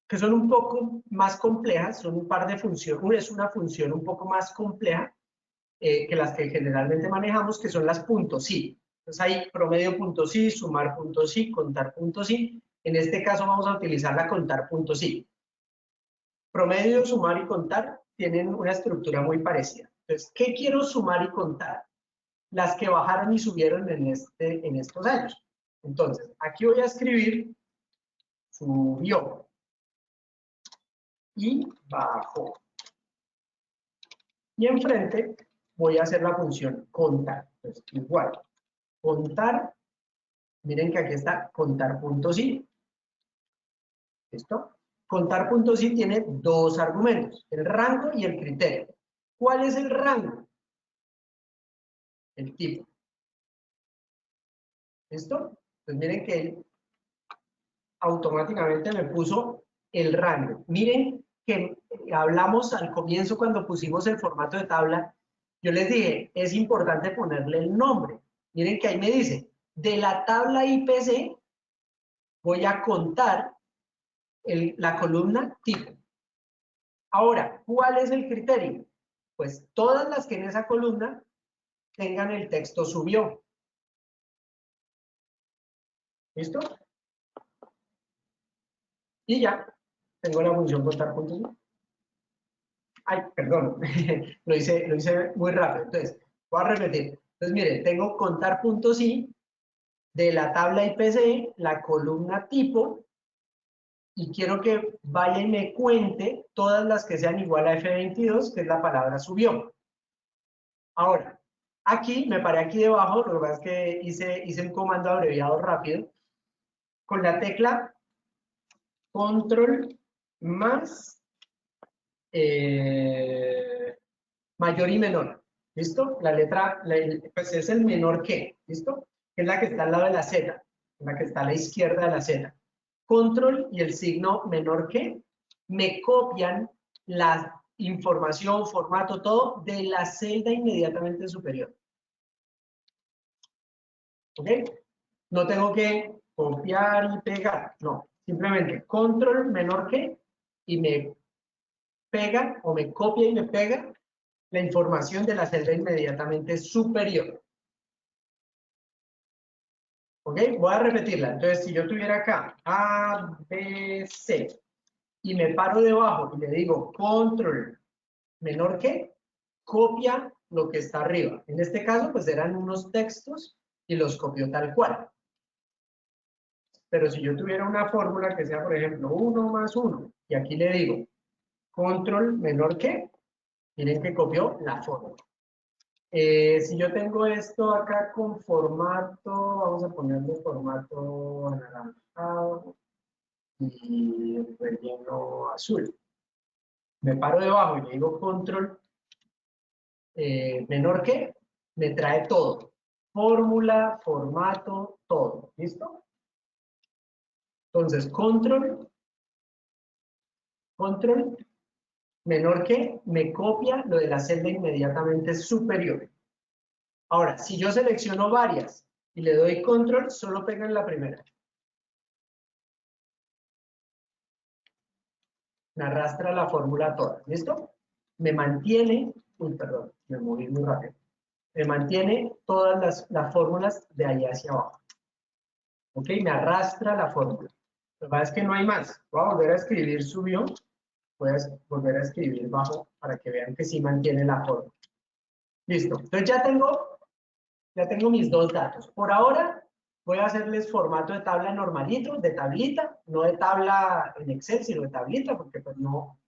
que son un poco más complejas, son un par de funciones, es una función un poco más compleja que las que generalmente manejamos, que son las puntos y. Entonces hay promedio puntos y, sumar puntos y, contar puntos y. En este caso vamos a utilizar la contar puntos y. Promedio, sumar y contar tienen una estructura muy parecida. Entonces, ¿qué quiero sumar y contar? Las que bajaron y subieron en estos años. Entonces, aquí voy a escribir subió y bajó. Y enfrente voy a hacer la función contar. Entonces, igual, contar, miren que aquí está contar puntos y. ¿Listo? Contar puntos sí tiene dos argumentos, el rango y el criterio. ¿Cuál es el rango? El tipo. ¿Listo? Pues miren que él automáticamente me puso el rango. Miren que hablamos al comienzo cuando pusimos el formato de tabla, yo les dije, es importante ponerle el nombre. Miren que ahí me dice, de la tabla IPC voy a contar la columna tipo. Ahora, ¿cuál es el criterio? Pues todas las que en esa columna tengan el texto subió. ¿Listo? Y ya, tengo la función contar puntos. Ay, perdón, lo hice muy rápido. Entonces, voy a repetir. Entonces, miren, tengo contar puntos y de la tabla IPC, la columna tipo, y quiero que vaya y me cuente todas las que sean igual a F22, que es la palabra subió. Ahora, aquí, me paré aquí debajo, lo que pasa es que hice un comando abreviado rápido, con la tecla control más mayor y menor, ¿listo? La letra, pues es el menor que, ¿listo? Que es la que está al lado de la Z, la que está a la izquierda de la Z. Control y el signo menor que me copian la información, formato, todo de la celda inmediatamente superior. ¿Ok? No tengo que copiar y pegar, no. Simplemente control menor que y me pega o me copia y me pega la información de la celda inmediatamente superior. ¿Ok? Voy a repetirla. Entonces, si yo tuviera acá A, B, C y me paro debajo y le digo control menor que, copia lo que está arriba. En este caso, pues eran unos textos y los copió tal cual. Pero si yo tuviera una fórmula que sea, por ejemplo, 1 más 1, y aquí le digo control menor que, miren que copió la fórmula. Si yo tengo esto acá con formato, vamos a ponerle formato anaranjado y el relleno azul. Me paro debajo y le digo control menor que, me trae todo. Fórmula, formato, todo. ¿Listo? Entonces, control menor que, me copia lo de la celda inmediatamente superior. Ahora, si yo selecciono varias y le doy control, solo pega en la primera. Me arrastra la fórmula toda. ¿Listo? Me mantiene, uy, perdón, me moví muy rápido. Me mantiene todas las fórmulas de ahí hacia abajo. ¿Ok? Me arrastra la fórmula. Lo que pasa es que no hay más. Voy a volver a escribir subió. Voy a volver a escribir bajo para que vean que sí mantiene la fórmula. Listo. Entonces ya tengo mis dos datos. Por ahora voy a hacerles formato de tabla normalito, de tablita, no de tabla en Excel, sino de tablita, porque pues no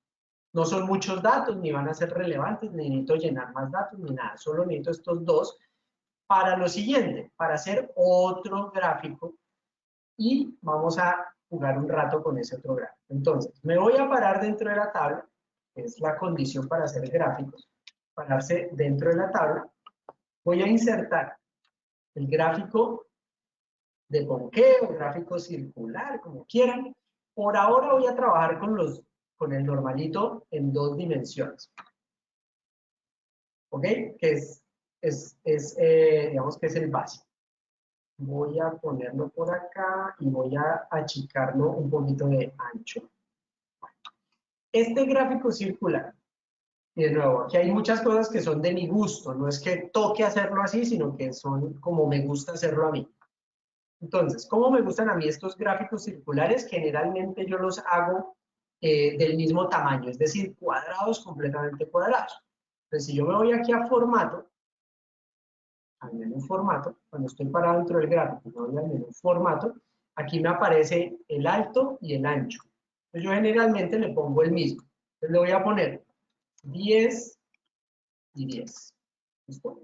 son muchos datos, ni van a ser relevantes, ni necesito llenar más datos, ni nada. Solo necesito estos dos para lo siguiente, para hacer otro gráfico y vamos a jugar un rato con ese otro gráfico. Entonces, me voy a parar dentro de la tabla, que es la condición para hacer gráficos, pararse dentro de la tabla. Voy a insertar el gráfico de ponqueo, gráfico circular, como quieran. Por ahora voy a trabajar con el normalito en 2 dimensiones. ¿Ok? Que digamos que es el básico. Voy a ponerlo por acá y voy a achicarlo un poquito de ancho. Este gráfico circular, y de nuevo, aquí hay muchas cosas que son de mi gusto, no es que toque hacerlo así, sino que son como me gusta hacerlo a mí. Entonces, ¿cómo me gustan a mí estos gráficos circulares? Generalmente yo los hago del mismo tamaño, es decir, cuadrados, completamente cuadrados. Entonces, si yo me voy aquí a formato, al menú formato, cuando estoy parado dentro del gráfico, me voy al menú formato, aquí me aparece el alto y el ancho. Entonces, yo generalmente le pongo el mismo. Entonces, le voy a poner 10 y 10. ¿Listo?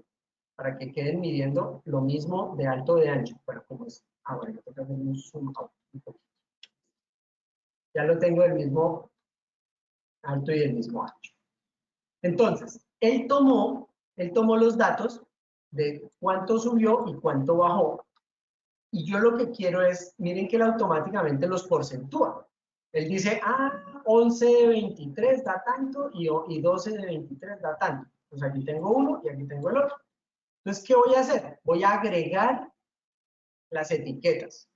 Para que queden midiendo lo mismo de alto o de ancho. Bueno, como es. Bueno, yo tengo que hacer un zoom out un poquito. Ya lo tengo del mismo alto y del mismo ancho. Entonces, él tomó los datos de cuánto subió y cuánto bajó. Y yo lo que quiero es, miren que él automáticamente los porcentúa. Él dice, 11 de 23 da tanto y 12 de 23 da tanto. Pues aquí tengo uno y aquí tengo el otro. Entonces, ¿qué voy a hacer? Voy a agregar las etiquetas.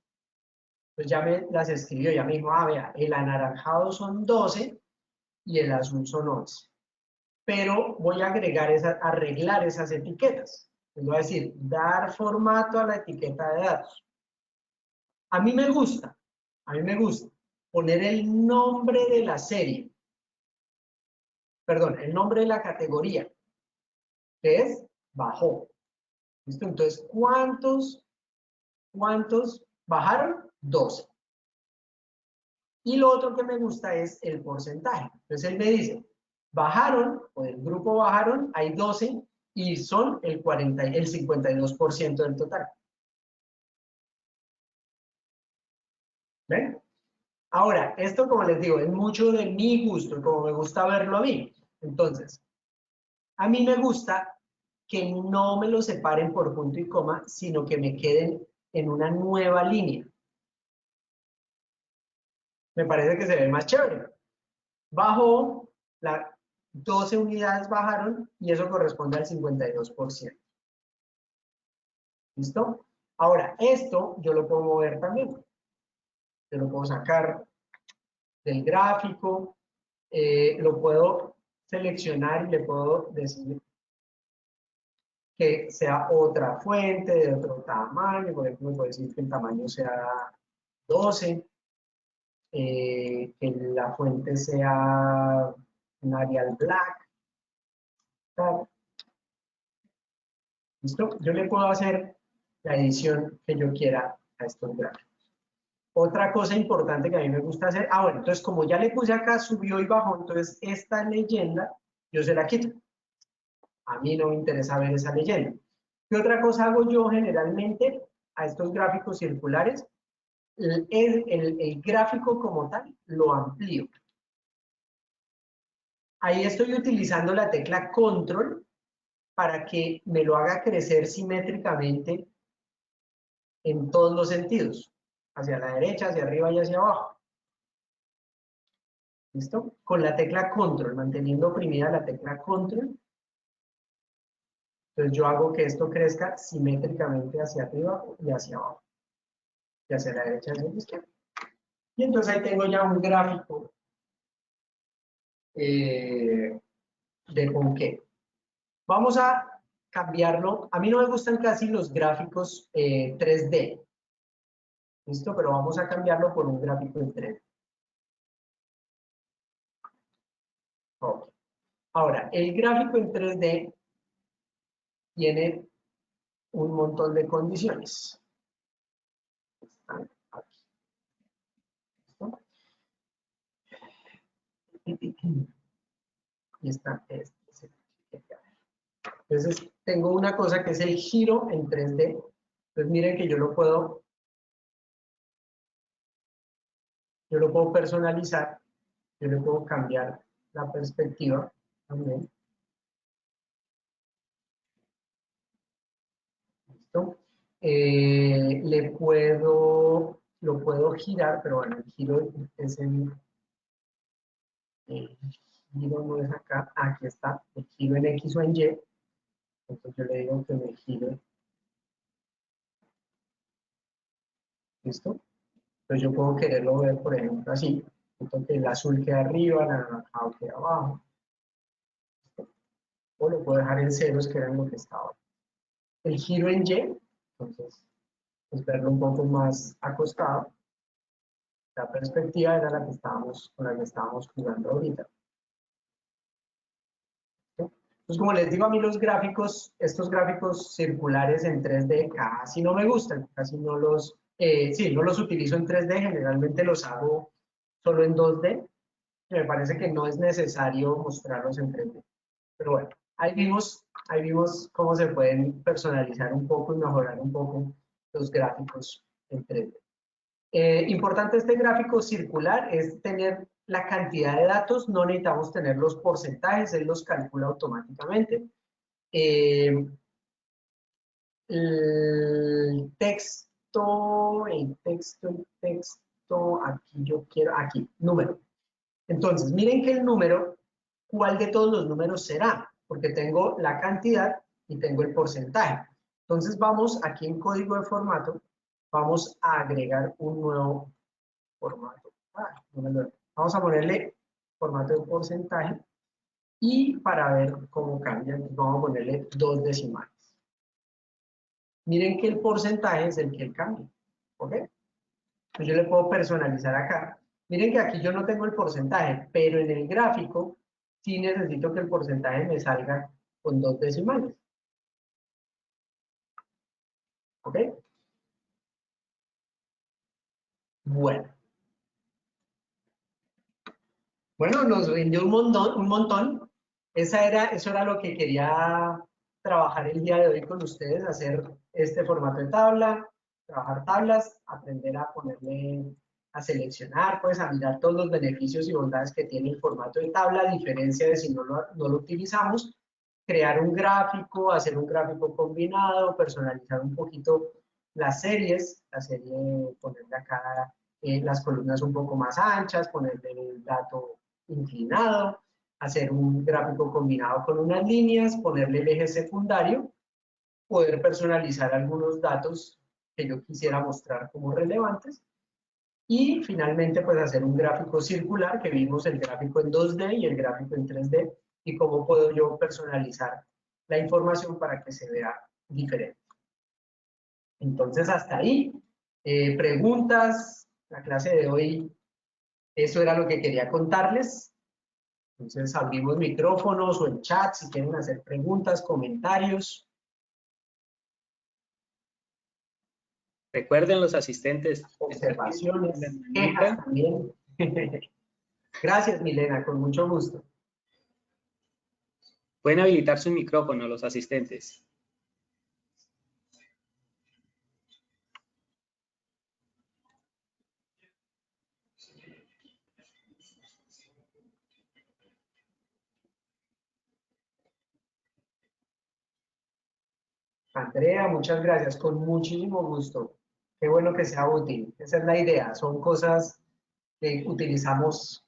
Pues ya me las escribió, ya me dijo, vea, el anaranjado son 12 y el azul son 11. Pero voy a arreglar esas etiquetas. Les voy a decir, dar formato a la etiqueta de datos. A mí me gusta poner el nombre de la serie, perdón, el nombre de la categoría, que es bajó. ¿Listo? Entonces, ¿cuántos bajaron? 12. Y lo otro que me gusta es el porcentaje. Entonces, él me dice, bajaron, o del grupo bajaron, hay 12 y son el 52% del total. ¿Ven? Ahora, esto, como les digo, es mucho de mi gusto, como me gusta verlo a mí. Entonces, a mí me gusta que no me lo separen por punto y coma, sino que me queden en una nueva línea. Me parece que se ve más chévere. Bajó, 12 unidades bajaron y eso corresponde al 52%. ¿Listo? Ahora, esto yo lo puedo mover también. Yo lo puedo sacar del gráfico, lo puedo seleccionar y le puedo decir que sea otra fuente de otro tamaño. Por ejemplo, me puedo decir que el tamaño sea 12, que la fuente sea un Arial Black. ¿Listo? Yo le puedo hacer la edición que yo quiera a estos gráficos. Otra cosa importante que a mí me gusta hacer, bueno, entonces como ya le puse acá, subió y bajó, entonces esta leyenda yo se la quito. A mí no me interesa ver esa leyenda. ¿Qué otra cosa hago yo generalmente a estos gráficos circulares? El gráfico como tal lo amplío. Ahí estoy utilizando la tecla Control para que me lo haga crecer simétricamente en todos los sentidos, hacia la derecha, hacia arriba y hacia abajo. ¿Listo? Con la tecla Control, manteniendo oprimida la tecla Control. Entonces yo hago que esto crezca simétricamente hacia arriba y hacia abajo. Y hacia la derecha y hacia la izquierda. Y entonces ahí tengo ya un gráfico de con qué. Vamos a cambiarlo. A mí no me gustan casi los gráficos 3D. ¿Listo? Pero vamos a cambiarlo por un gráfico en 3D. Okay. Ahora, el gráfico en 3D tiene un montón de condiciones. Están aquí. ¿Listo? Y está este. Entonces, tengo una cosa que es el giro en 3D. Entonces, miren que yo lo puedo personalizar. Yo le puedo cambiar la perspectiva también. ¿Listo? Lo puedo girar, pero bueno, el giro es el giro no es acá, aquí está, el giro en X o en Y. Entonces yo le digo que me gire. ¿Listo? Entonces yo puedo quererlo ver, por ejemplo, así. Entonces el azul queda arriba, el anaranjado queda abajo. ¿Listo? O lo puedo dejar en ceros, que era en lo que estaba. El giro en Y, entonces, pues verlo un poco más acostado. La perspectiva era la que con la que estábamos jugando ahorita. ¿Sí? Entonces, como les digo, a mí estos gráficos circulares en 3D casi no me gustan, casi no los, no los utilizo en 3D, generalmente los hago solo en 2D, me parece que no es necesario mostrarlos en 3D. Pero bueno, ahí vimos cómo se pueden personalizar un poco y mejorar un poco los gráficos en 3D. Importante este gráfico circular es tener la cantidad de datos, no necesitamos tener los porcentajes, él los calcula automáticamente. El texto, aquí yo quiero, aquí, número. Entonces, miren que el número, ¿cuál de todos los números será? Porque tengo la cantidad y tengo el porcentaje. Entonces vamos aquí en código de formato, vamos a agregar un nuevo formato. Vamos a ponerle formato de porcentaje y para ver cómo cambia, vamos a ponerle 2 decimales. Miren que el porcentaje es el que él cambia, ¿ok? Pues yo le puedo personalizar acá. Miren que aquí yo no tengo el porcentaje, pero en el gráfico sí necesito que el porcentaje me salga con 2 decimales. ¿Ok? Bueno. Bueno, nos rindió un montón. Eso era lo que quería trabajar el día de hoy con ustedes, hacer este formato de tabla, trabajar tablas, aprender a ponerle, a seleccionar, pues a mirar todos los beneficios y bondades que tiene el formato de tabla, a diferencia de si no lo utilizamos, crear un gráfico, hacer un gráfico combinado, personalizar un poquito las series, la serie, ponerle acá las columnas un poco más anchas, ponerle el dato inclinado, hacer un gráfico combinado con unas líneas, ponerle el eje secundario, poder personalizar algunos datos que yo quisiera mostrar como relevantes y finalmente pues hacer un gráfico circular que vimos el gráfico en 2D y el gráfico en 3D y cómo puedo yo personalizar la información para que se vea diferente. Entonces hasta ahí, preguntas, la clase de hoy, eso era lo que quería contarles. Entonces abrimos micrófonos o el chat si quieren hacer preguntas, comentarios. Recuerden los asistentes. Observaciones, quejas también. Gracias, Milena, con mucho gusto. Pueden habilitar su micrófono los asistentes. Andrea, muchas gracias, con muchísimo gusto. Qué bueno que sea útil. Esa es la idea. Son cosas que utilizamos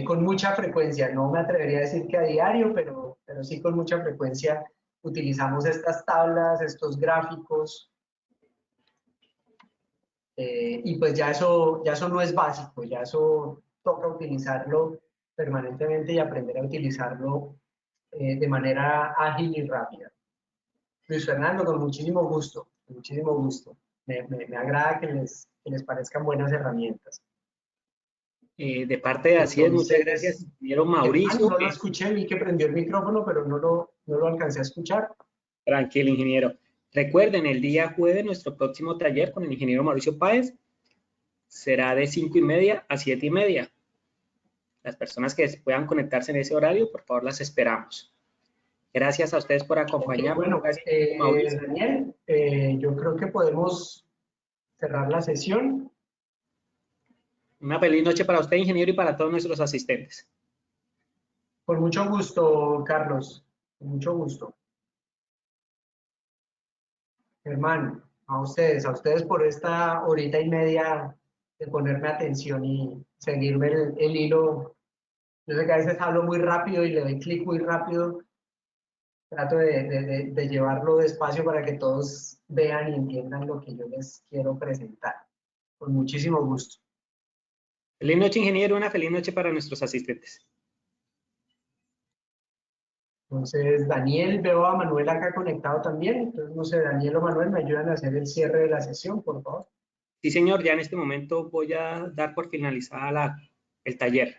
con mucha frecuencia. No me atrevería a decir que a diario, pero sí con mucha frecuencia utilizamos estas tablas, estos gráficos. Y pues ya eso no es básico, ya eso toca utilizarlo permanentemente y aprender a utilizarlo de manera ágil y rápida. Luis Fernando, con muchísimo gusto, con muchísimo gusto. Me agrada que les parezcan buenas herramientas. De parte de Así es, muchas gracias, ingeniero Mauricio. No lo escuché, vi que prendió el micrófono, pero no lo alcancé a escuchar. Tranquilo, ingeniero. Recuerden, el día jueves nuestro próximo taller con el ingeniero Mauricio Páez será de 5:30 a 7:30. Las personas que puedan conectarse en ese horario, por favor, las esperamos. Gracias a ustedes por acompañarnos. Bueno, Mauricio. Daniel, yo creo que podemos cerrar la sesión. Una feliz noche para usted, ingeniero, y para todos nuestros asistentes. Con mucho gusto, Carlos. Con mucho gusto. Hermano, a ustedes por esta horita y media de ponerme atención y seguirme el hilo. Yo sé que a veces hablo muy rápido y le doy clic muy rápido. Trato de llevarlo despacio para que todos vean y entiendan lo que yo les quiero presentar. Con muchísimo gusto. Feliz noche, ingeniero. Una feliz noche para nuestros asistentes. Entonces, Daniel, veo a Manuel acá conectado también. Entonces, no sé, Daniel o Manuel, ¿me ayudan a hacer el cierre de la sesión, por favor? Sí, señor. Ya en este momento voy a dar por finalizada el taller.